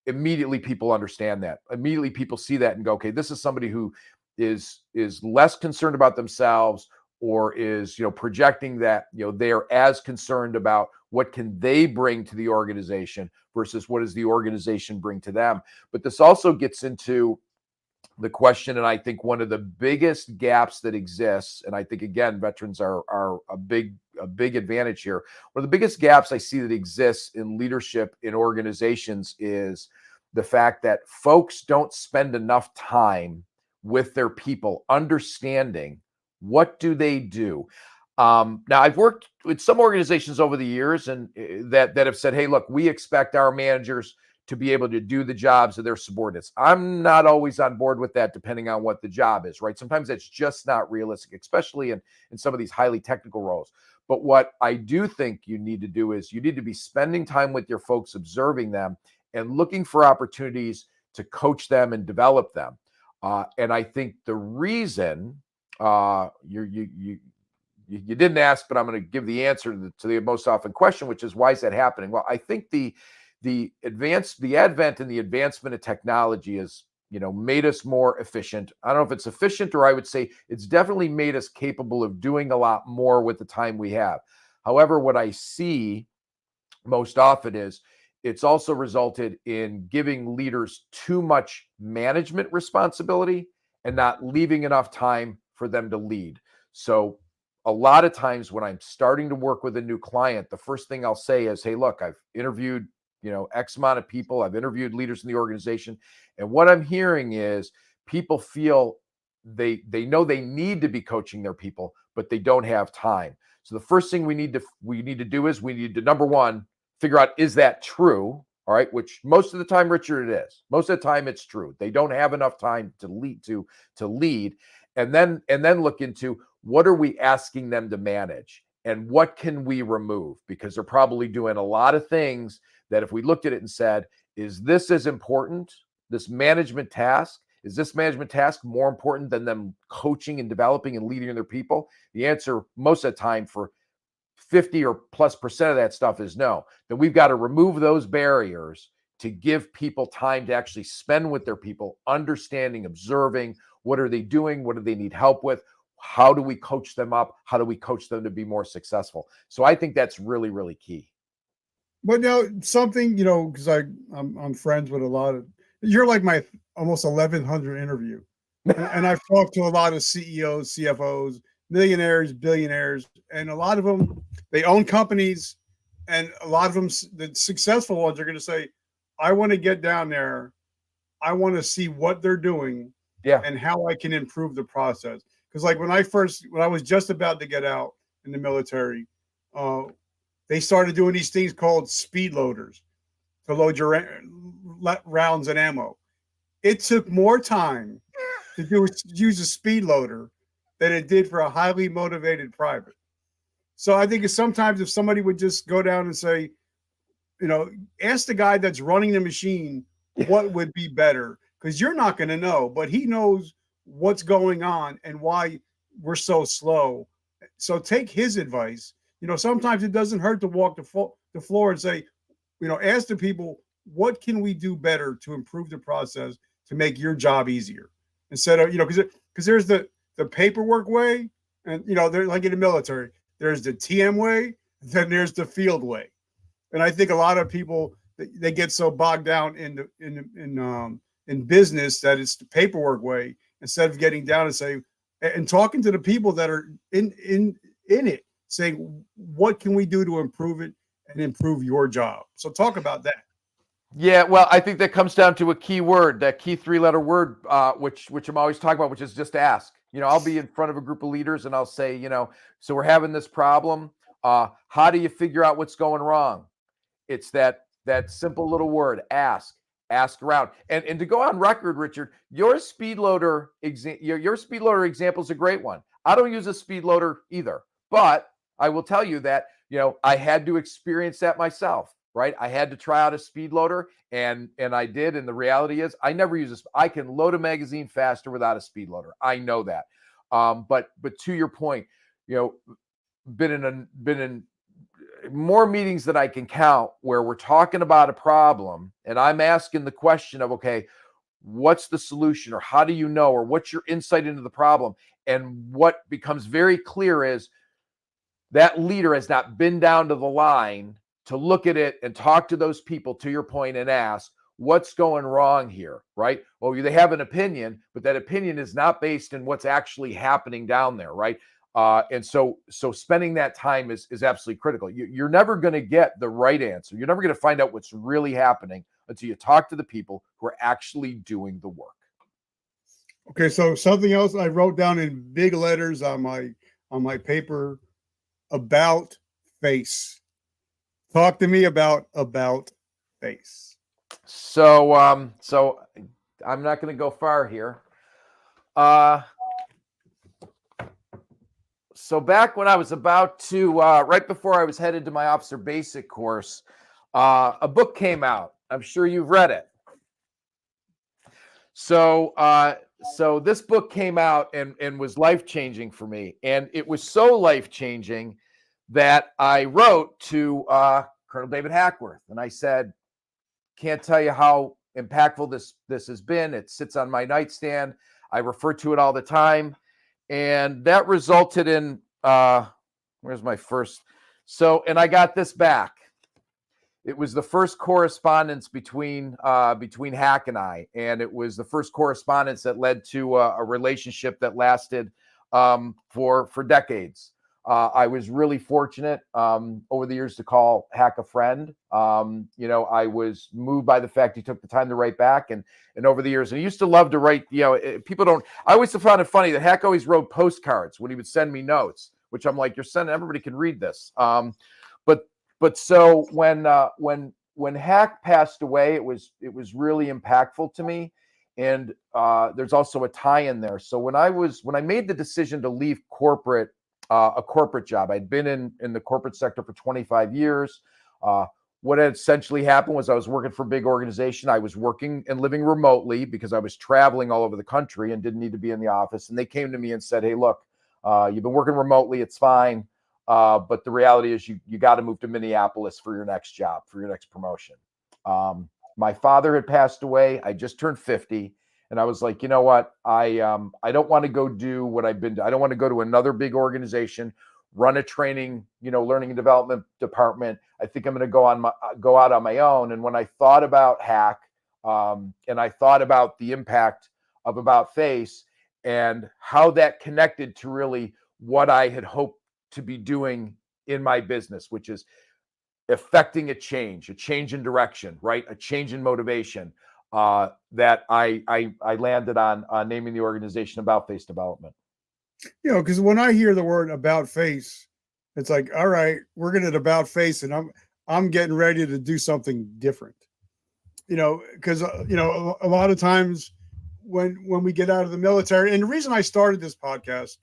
S2: immediately people understand that. Immediately people see that and go, okay, this is somebody who is less concerned about themselves, or is, projecting that, they're as concerned about what can they bring to the organization versus what does the organization bring to them. But this also gets into the question, and I think one of the biggest gaps that exists, and I think again veterans are a big advantage here. One of the biggest gaps I see that exists in leadership in organizations is the fact that folks don't spend enough time with their people understanding what do they do. Now, I've worked with some organizations over the years, and that have said, hey, look, we expect our managers to be able to do the jobs of their subordinates. I'm not always on board with that, depending on what the job is, right? Sometimes that's just not realistic, especially in some of these highly technical roles. But what I do think you need to do is you need to be spending time with your folks, observing them, and looking for opportunities to coach them and develop them. And I think the reason you didn't ask, but I'm going to give the answer to the most often question, which is, why is that happening? Well, I think the advent and the advancement of technology has, made us more efficient. I don't know if it's efficient, or I would say it's definitely made us capable of doing a lot more with the time we have. However, what I see most often is it's also resulted in giving leaders too much management responsibility and not leaving enough time for them to lead. So a lot of times when I'm starting to work with a new client, the first thing I'll say is, hey, look, I've interviewed, X amount of people. I've interviewed leaders in the organization. And what I'm hearing is people feel they know they need to be coaching their people, but they don't have time. So the first thing we need to do is we need to, number one, figure out, is that true? All right, which most of the time, Richard, it is. Most of the time it's true. They don't have enough time to lead. And then look into, what are we asking them to manage and what can we remove? Because they're probably doing a lot of things that if we looked at it and said, is this as important, this management task? Is this management task more important than them coaching and developing and leading their people? The answer most of the time for 50 or plus percent of that stuff is no. Then we've got to remove those barriers to give people time to actually spend with their people, understanding, observing, what are they doing? What do they need help with? How do we coach them up? How do we coach them to be more successful? So I think that's really, really key.
S1: But now something, because I'm friends with a lot of, you're like my almost 1,100 interview. And I've talked to a lot of CEOs, CFOs, millionaires, billionaires, and a lot of them, they own companies, and a lot of them, the successful ones, are going to say, I want to get down there. I want to see what they're doing,
S2: Yeah,
S1: and how I can improve the process. Because like when I was just about to get out in the military, they started doing these things called speed loaders to load your rounds and ammo. It took more time to use a speed loader than it did for a highly motivated private. So I think sometimes if somebody would just go down and say, ask the guy that's running the machine what would be better, because you're not going to know, but he knows what's going on and why we're so slow. So take his advice. Sometimes it doesn't hurt to walk the floor and say, ask the people, what can we do better to improve the process to make your job easier? Instead of, because there's the paperwork way, and, they're like in the military, there's the TM way, then there's the field way. And I think a lot of people, they get so bogged down in business that it's the paperwork way, instead of getting down and say, and talking to the people that are in it, saying, what can we do to improve it and improve your job? So talk about that.
S2: Yeah, well, I think that comes down to a key word, that key 3-letter word, which I'm always talking about, which is just ask. I'll be in front of a group of leaders and I'll say, so we're having this problem. How do you figure out what's going wrong? It's that simple little word, ask around. And to go on record, Richard, your speed loader example is a great one. I don't use a speed loader either, but I will tell you that, I had to experience that myself. Right. I had to try out a speed loader, and I did. And the reality is I never use I can load a magazine faster without a speed loader. I know that. But to your point, been in more meetings than I can count where we're talking about a problem and I'm asking the question of, okay, what's the solution, or how do you know, or what's your insight into the problem? And what becomes very clear is that leader has not been down to the line to look at it and talk to those people, to your point, and ask, what's going wrong here, right? Well, they have an opinion, but that opinion is not based in what's actually happening down there, right? And so spending that time is absolutely critical. You're never going to get the right answer. You're never going to find out what's really happening until you talk to the people who are actually doing the work.
S1: Okay, so something else I wrote down in big letters on my paper: about face. Talk to me about face.
S2: So I'm not going to go far here. So back when I was about to, right before I was headed to my officer basic course, a book came out. I'm sure you've read it. So so this book came out and was life-changing for me. And it was so life-changing that I wrote to Colonel David Hackworth. And I said, can't tell you how impactful this has been. It sits on my nightstand. I refer to it all the time. And that resulted in, where's my first? So, and I got this back. It was the first correspondence between Hack and I, and it was the first correspondence that led to a relationship that lasted for decades. I was really fortunate over the years to call Hack a friend. I was moved by the fact he took the time to write back, and over the years, and he used to love to write. People don't. I always found it funny that Hack always wrote postcards when he would send me notes, which I'm like, you're sending, everybody can read this. But so when Hack passed away, it was really impactful to me. And there's also a tie in there. So when I made the decision to leave a corporate job, I'd been in the corporate sector for 25 years. What had essentially happened was I was working for a big organization. I was working and living remotely because I was traveling all over the country and didn't need to be in the office. And they came to me and said, hey, look, you've been working remotely. It's fine. But the reality is you got to move to Minneapolis for your next job, for your next promotion. My father had passed away. I just turned 50. And I was like, you know what? I don't want to go do what I've been doing. I don't want to go to another big organization, run a training, learning and development department. I think I'm going to go out on my own. And when I thought about Hack, and I thought about the impact of About Face and how that connected to really what I had hoped to be doing in my business, which is affecting a change in direction, right? A change in motivation, that I landed on naming the organization About Face Development.
S1: Because when I hear the word About Face, it's like, all right, we're going to About Face, and I'm getting ready to do something different. Because a lot of times when we get out of the military, and the reason I started this podcast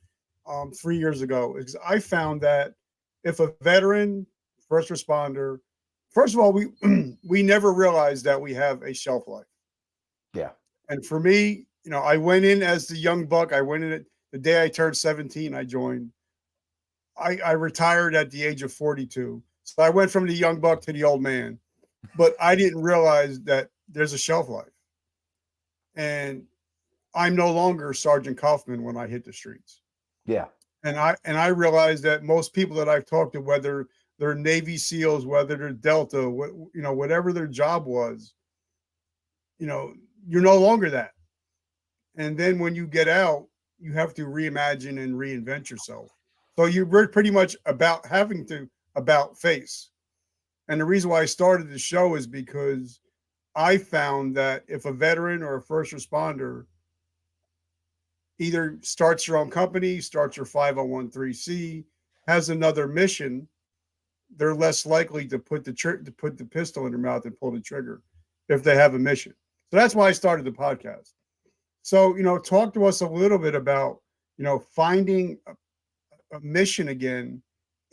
S1: 3 years ago is I found that if a veteran, first responder, first of all, we never realized that we have a shelf life.
S2: Yeah.
S1: And for me, I went in as the young buck. I went in the day I turned 17. I joined. I retired at the age of 42. So I went from the young buck to the old man, but I didn't realize that there's a shelf life. And I'm no longer Sergeant Kaufman when I hit the streets.
S2: Yeah.
S1: And I realized that most people that I've talked to, whether they're Navy SEALs, whether they're Delta, whatever their job was, you're no longer that. And then when you get out, you have to reimagine and reinvent yourself. So you're pretty much having to about face. And the reason why I started the show is because I found that if a veteran or a first responder either starts your own company, starts your 501(c), has another mission, they're less likely to put the pistol in their mouth and pull the trigger if they have a mission. So that's why I started the podcast. So, talk to us a little bit about, finding a mission again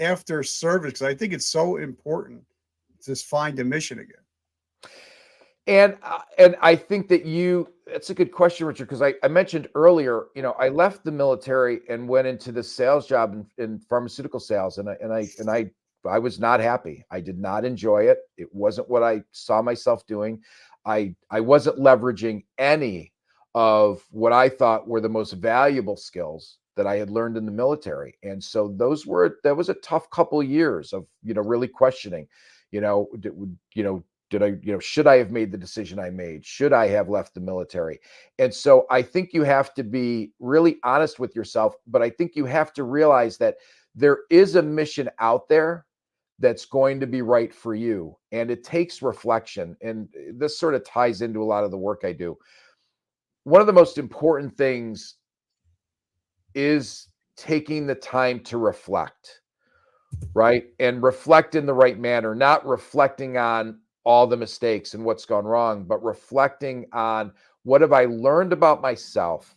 S1: after service, because I think it's so important to just find a mission again.
S2: And I think that that's a good question, Richard, because I mentioned earlier, I left the military and went into this sales job in pharmaceutical sales, and I was not happy. I did not enjoy it. It wasn't what I saw myself doing. I wasn't leveraging any of what I thought were the most valuable skills that I had learned in the military. And so that was a tough couple of years of, really questioning, did I, should I have made the decision I made? Should I have left the military? And so I think you have to be really honest with yourself, but I think you have to realize that there is a mission out there that's going to be right for you. And it takes reflection. And this sort of ties into a lot of the work I do. One of the most important things is taking the time to reflect, right? And reflect in the right manner, not reflecting on all the mistakes and what's gone wrong, but reflecting on what have I learned about myself?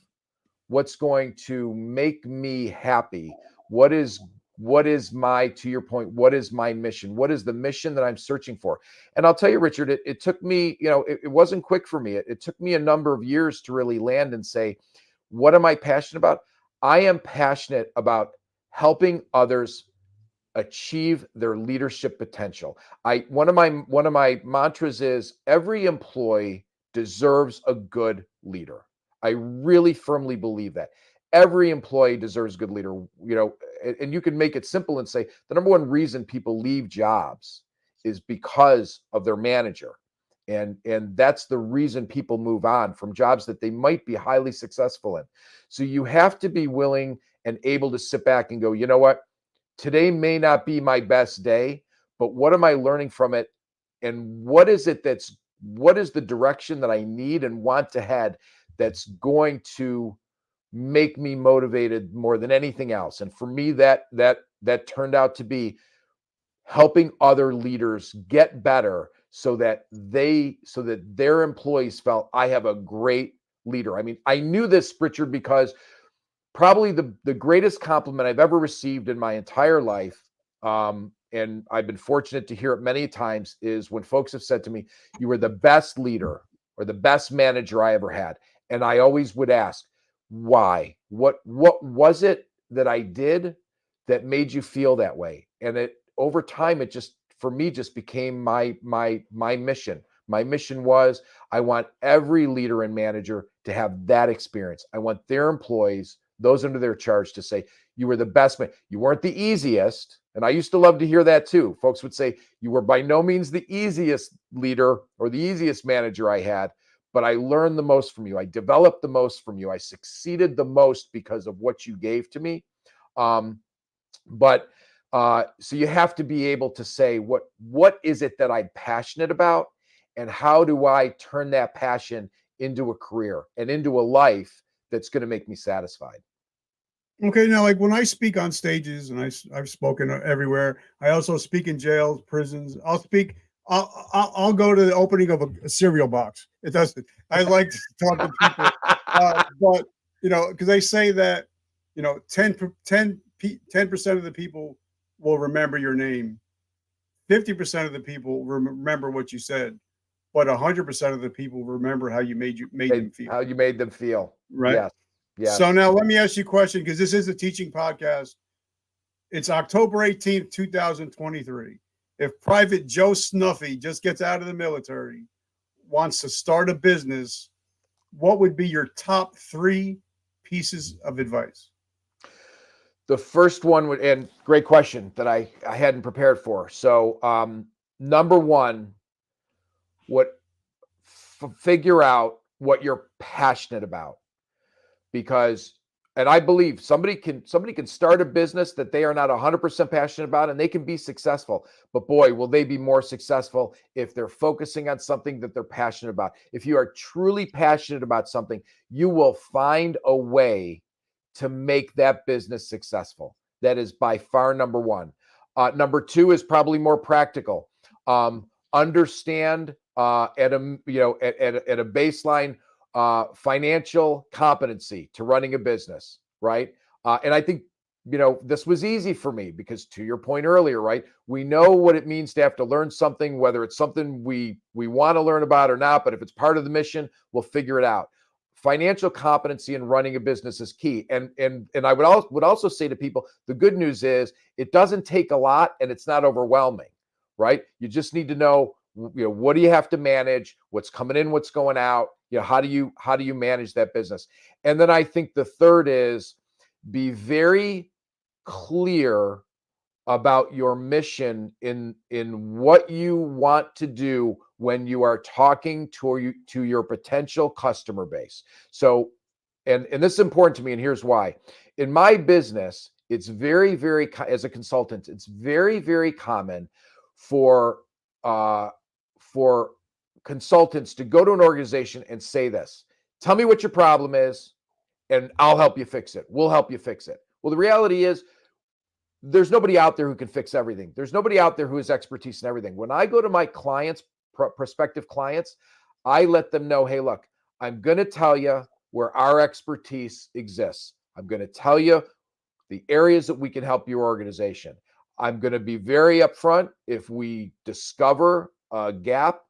S2: What's going to make me happy? What is to your point, what is my mission? What is the mission that I'm searching for? And I'll tell you, Richard, it took me, it wasn't quick for me. It took me a number of years to really land and say, what am I passionate about? I am passionate about helping others achieve their leadership potential. One of my mantras is every employee deserves a good leader. I really firmly believe that. Every employee deserves a good leader, and you can make it simple and say the number one reason people leave jobs is because of their manager. And that's the reason people move on from jobs that they might be highly successful in. So you have to be willing and able to sit back and go, you know what? Today may not be my best day, but what am I learning from it? And what is the direction that I need and want to head that's going to make me motivated more than anything else? And for me, that turned out to be helping other leaders get better so that their employees felt I have a great leader. I mean, I knew this, Richard, because probably the greatest compliment I've ever received in my entire life, and I've been fortunate to hear it many times, is when folks have said to me, you were the best leader or the best manager I ever had. And I always would ask, why? What was it that I did that made you feel that way? And it over time, it just, for me, just became my mission. My mission was I want every leader and manager to have that experience. I want their employees, those under their charge, to say, you were the best man. You weren't the easiest. And I used to love to hear that too. Folks would say, you were by no means the easiest leader or the easiest manager I had, but I learned the most from you. I developed the most from you. I succeeded the most because of what you gave to me. So you have to be able to say, what is it that I'm passionate about? And how do I turn that passion into a career and into a life that's going to make me satisfied?
S1: Okay, now, like when I speak on stages, and I've spoken everywhere. I also speak in jails, prisons. I'll go to the opening of a cereal box. It doesn't. I like to talk to people, but because they say that 10% of the people will remember your name, 50% of the people remember what you said, but 100% of the people remember how you made them feel.
S2: How you made them feel.
S1: Right.
S2: Yes.
S1: Yes. So now let me ask you a question, because this is a teaching podcast. It's October 18th, 2023. If Private Joe Snuffy just gets out of the military, wants to start a business, what would be your top 3 pieces of advice?
S2: The first one would, and great question that I hadn't prepared for. So, number one, figure out what you're passionate about, because, and I believe somebody can start a business that they are not 100% passionate about, and they can be successful. But boy, will they be more successful if they're focusing on something that they're passionate about. If you are truly passionate about something, you will find a way to make that business successful. That is by far number one. Number two is probably more practical. Understand at a baseline financial competency to running a business, right? And I think this was easy for me because, to your point earlier, right, we know what it means to have to learn something, whether it's something we want to learn about or not. But if it's part of the mission, we'll figure it out. Financial competency in running a business is key. And I would also say to people, the good news is it doesn't take a lot and it's not overwhelming, right? You just need to know, what do you have to manage? What's coming in, what's going out? How do you manage that business? And then I think the third is be very clear about your mission in what you want to do when you are talking to your potential customer base. So, and this is important to me, and here's why. In my business, it's very, very, as a consultant, it's very, very common for consultants to go to an organization and say this: tell me what your problem is and I'll help you fix it. We'll help you fix it. Well, the reality is there's nobody out there who can fix everything. There's nobody out there who has expertise in everything. When I go to my clients, prospective clients, I let them know, hey, look, I'm going to tell you where our expertise exists. I'm going to tell you the areas that we can help your organization. I'm going to be very upfront if we discover a gap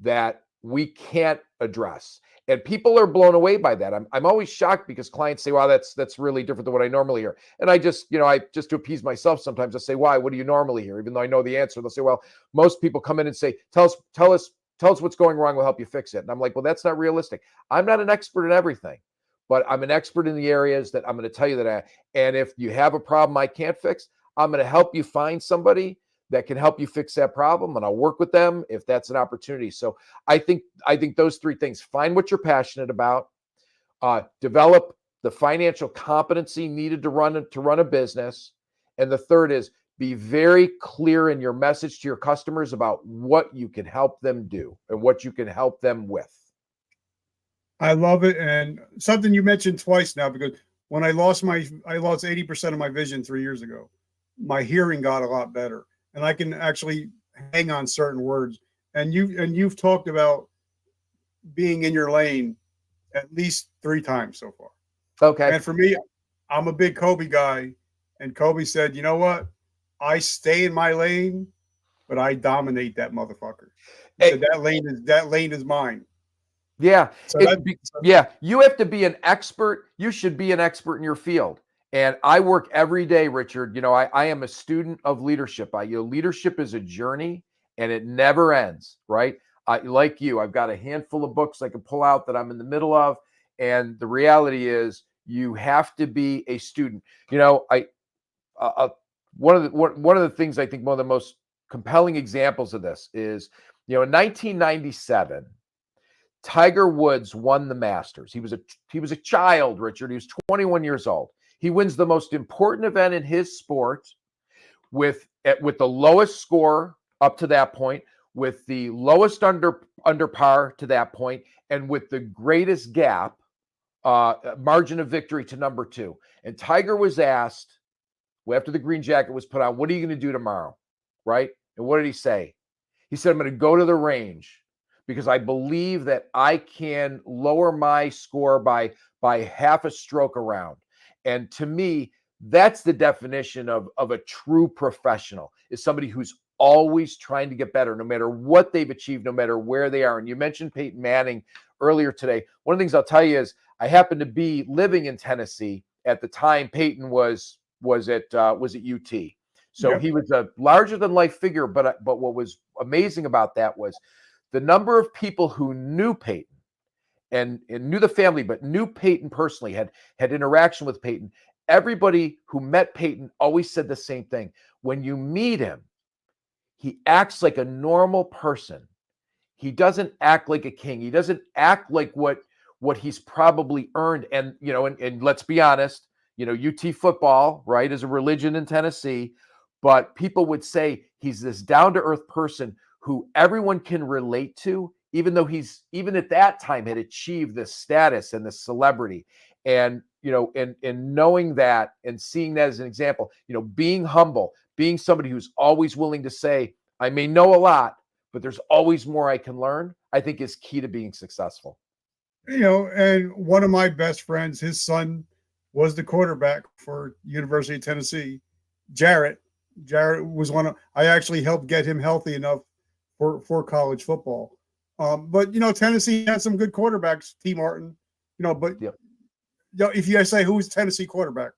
S2: that we can't address. And people are blown away by that. I'm always shocked because clients say, wow, that's really different than what I normally hear. And I just, I just to appease myself, sometimes I say, why? What do you normally hear? Even though I know the answer, they'll say, well, most people come in and say, tell us what's going wrong. We'll help you fix it. And I'm like, well, that's not realistic. I'm not an expert in everything, but I'm an expert in the areas that I'm going to tell you that and if you have a problem I can't fix, I'm going to help you find somebody that can help you fix that problem, and I'll work with them if that's an opportunity. So I think those three things: find what you're passionate about, develop the financial competency needed to run a business, and the third is be very clear in your message to your customers about what you can help them do and what you can help them with.
S1: I love it. And something you mentioned twice now, because when I lost 80% of my vision 3 years ago, my hearing got a lot better, and I can actually hang on certain words. And you've talked about being in your lane at least 3 times so far.
S2: Okay.
S1: And for me, I'm a big Kobe guy, and Kobe said, "You know what? I stay in my lane, but I dominate that motherfucker." He said that lane is mine.
S2: Yeah.
S1: So
S2: You have to be an expert. You should be an expert in your field. And I work every day, Richard. I am a student of leadership. Leadership is a journey and it never ends, right? Like you, I've got a handful of books I can pull out that I'm in the middle of. And the reality is you have to be a student. One of the things I think one of the most compelling examples of this is, in 1997, Tiger Woods won the Masters. He was a child, Richard. He was 21 years old. He wins the most important event in his sport with the lowest score up to that point, with the lowest under par to that point, and with the greatest gap, margin of victory to number 2. And Tiger was asked, after the green jacket was put on, what are you going to do tomorrow? Right? And what did he say? He said, I'm going to go to the range because I believe that I can lower my score by half a stroke around. And to me, that's the definition of a true professional, is somebody who's always trying to get better, no matter what they've achieved, no matter where they are. And you mentioned Peyton Manning earlier today. One of the things I'll tell you is I happened to be living in Tennessee at the time Peyton was at UT. So yep. He was a larger than life figure. But what was amazing about that was the number of people who knew Peyton and knew the family, but knew Peyton personally, had interaction with Peyton. Everybody who met Peyton always said the same thing. When you meet him, he acts like a normal person. He doesn't act like a king. He doesn't act like what he's probably earned. And, and let's be honest, UT football, right, is a religion in Tennessee, but people would say he's this down-to-earth person who everyone can relate to, even though he's, even at that time, had achieved this status and this celebrity. And, and knowing that and seeing that as an example, being humble, being somebody who's always willing to say, I may know a lot, but there's always more I can learn, I think is key to being successful.
S1: And one of my best friends, his son was the quarterback for University of Tennessee. Jarrett was I actually helped get him healthy enough for college football. But Tennessee had some good quarterbacks, T. Martin, but yep. If you guys say who's Tennessee quarterback,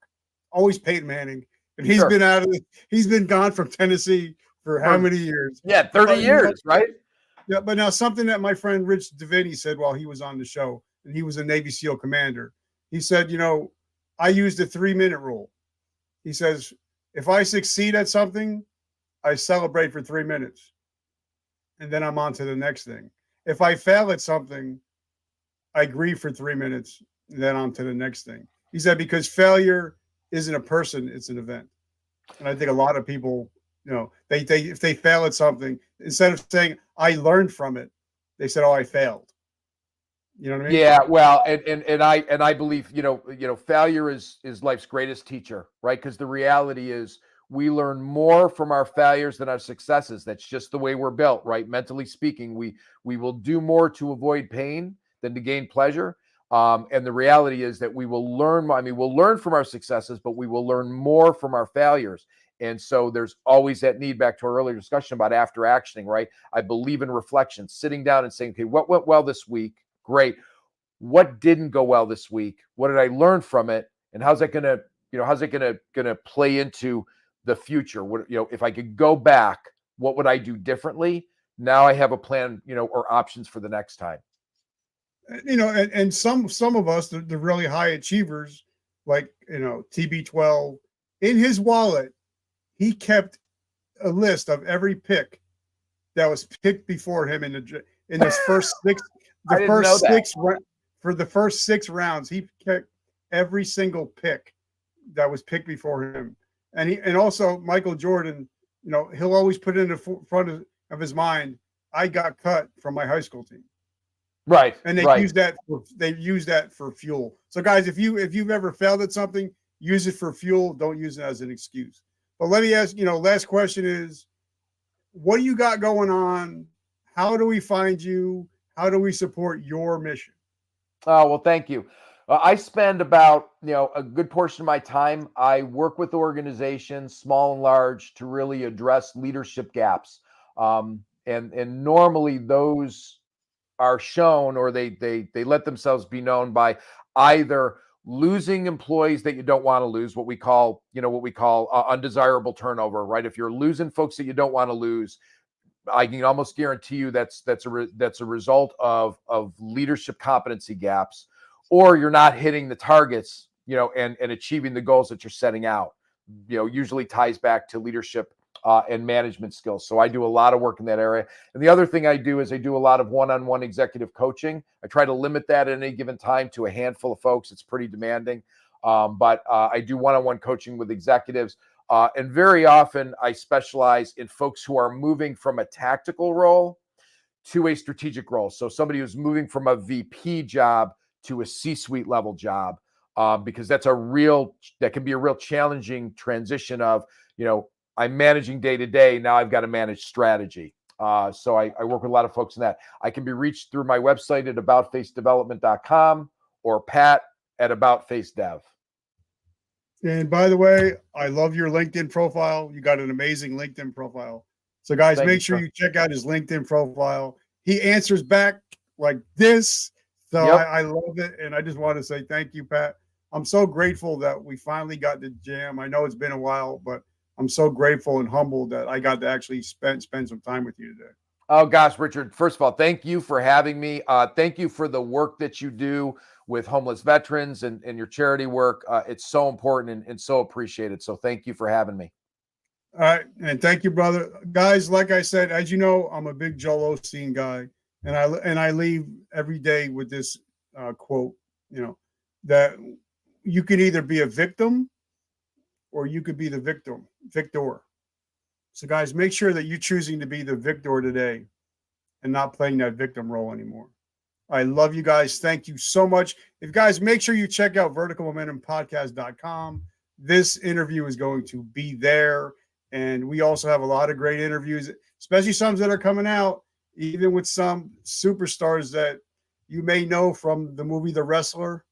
S1: always Peyton Manning. And he's been gone from Tennessee for how many years?
S2: Yeah, 30 years, right?
S1: Yeah, but now something that my friend Rich Deviney said while he was on the show, and he was a Navy SEAL commander. He said, I use the 3-minute rule. He says, if I succeed at something, I celebrate for 3 minutes. And then I'm on to the next thing. If I fail at something, I grieve for 3 minutes, and then on to the next thing. He said, because failure isn't a person, it's an event. And I think a lot of people, they if they fail at something, instead of saying I learned from it, they said, oh, I failed. You know what I mean?
S2: Yeah, well, and I believe, failure is life's greatest teacher, right? Because the reality is we learn more from our failures than our successes. That's just the way we're built, right? Mentally speaking, we will do more to avoid pain than to gain pleasure. And the reality is that we will learn. I mean, we'll learn from our successes, but we will learn more from our failures. And so there's always that need, back to our earlier discussion about after actioning, right? I believe in reflection, sitting down and saying, okay, what went well this week? Great. What didn't go well this week? What did I learn from it? And how's that gonna play into the future? What, if I could go back, what would I do differently? Now I have a plan, or options for the next time.
S1: And some of us, the really high achievers, like TB12, in his wallet, he kept a list of every pick that was picked before him in his first six,
S2: I didn't know that.
S1: for the first 6 rounds. He kept every single pick that was picked before him, and also Michael Jordan. He'll always put in the front of his mind, I got cut from my high school team.
S2: Right.
S1: And they use that for fuel. So guys, if you've ever failed at something, use it for fuel. Don't use it as an excuse. But let me ask, last question is, what do you got going on? How do we find you? How do we support your mission?
S2: Oh, well, thank you. I spend about, a good portion of my time. I work with organizations, small and large, to really address leadership gaps. And normally those are shown, or they let themselves be known by either losing employees that you don't want to lose, what we call undesirable turnover, right? If you're losing folks that you don't want to lose, I can almost guarantee you that's a result of leadership competency gaps, or you're not hitting the targets, and achieving the goals that you're setting out. Usually ties back to leadership and management skills. So I do a lot of work in that area. And the other thing I do is I do a lot of one-on-one executive coaching. I try to limit that at any given time to a handful of folks. It's pretty demanding. But I do one-on-one coaching with executives. And very often I specialize in folks who are moving from a tactical role to a strategic role. So somebody who's moving from a VP job to a C-suite level job, because that can be a real challenging transition of, I'm managing day to day. Now I've got to manage strategy. So I work with a lot of folks in that. I can be reached through my website at aboutfacedevelopment.com or Pat at aboutfacedev.
S1: And by the way, I love your LinkedIn profile. You got an amazing LinkedIn profile. So guys, make sure you check out his LinkedIn profile. He answers back like this. So yep. I love it. And I just want to say thank you, Pat. I'm so grateful that we finally got to jam. I know it's been a while, but I'm so grateful and humbled that I got to actually spend some time with you today.
S2: Oh gosh, Richard, first of all, thank you for having me. Thank you for the work that you do with homeless veterans and your charity work. It's so important and so appreciated. So thank you for having me.
S1: All right. And thank you, brother. Guys, like I said, as you know, I'm a big Joel Osteen guy. And I leave every day with this quote, that you can either be a victim or you could be the victor. So guys, make sure that you're choosing to be the victor today and not playing that victim role anymore. I love you guys. Thank you so much. If guys, make sure you check out verticalmomentumpodcast.com. This interview is going to be there. And we also have a lot of great interviews, especially some that are coming out, even with some superstars that you may know from the movie The Wrestler.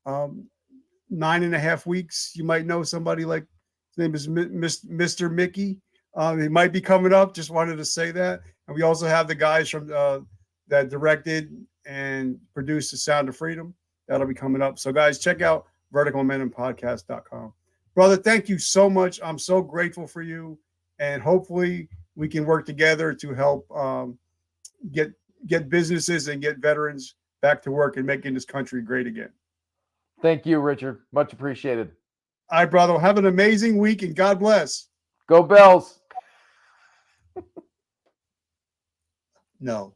S1: 9.5 weeks. You might know somebody like, his name is Mr. Mickey. He might be coming up. Just wanted to say that. And we also have the guys from that directed and produced The Sound of Freedom. That'll be coming up. So guys, check out verticalmomentumpodcast.com. Brother, thank you so much. I'm so grateful for you. And hopefully we can work together to help get businesses and get veterans back to work and making this country great again.
S2: Thank you, Richard. Much appreciated.
S1: All right, brother. Have an amazing week and God bless.
S2: Go Bells.
S1: No.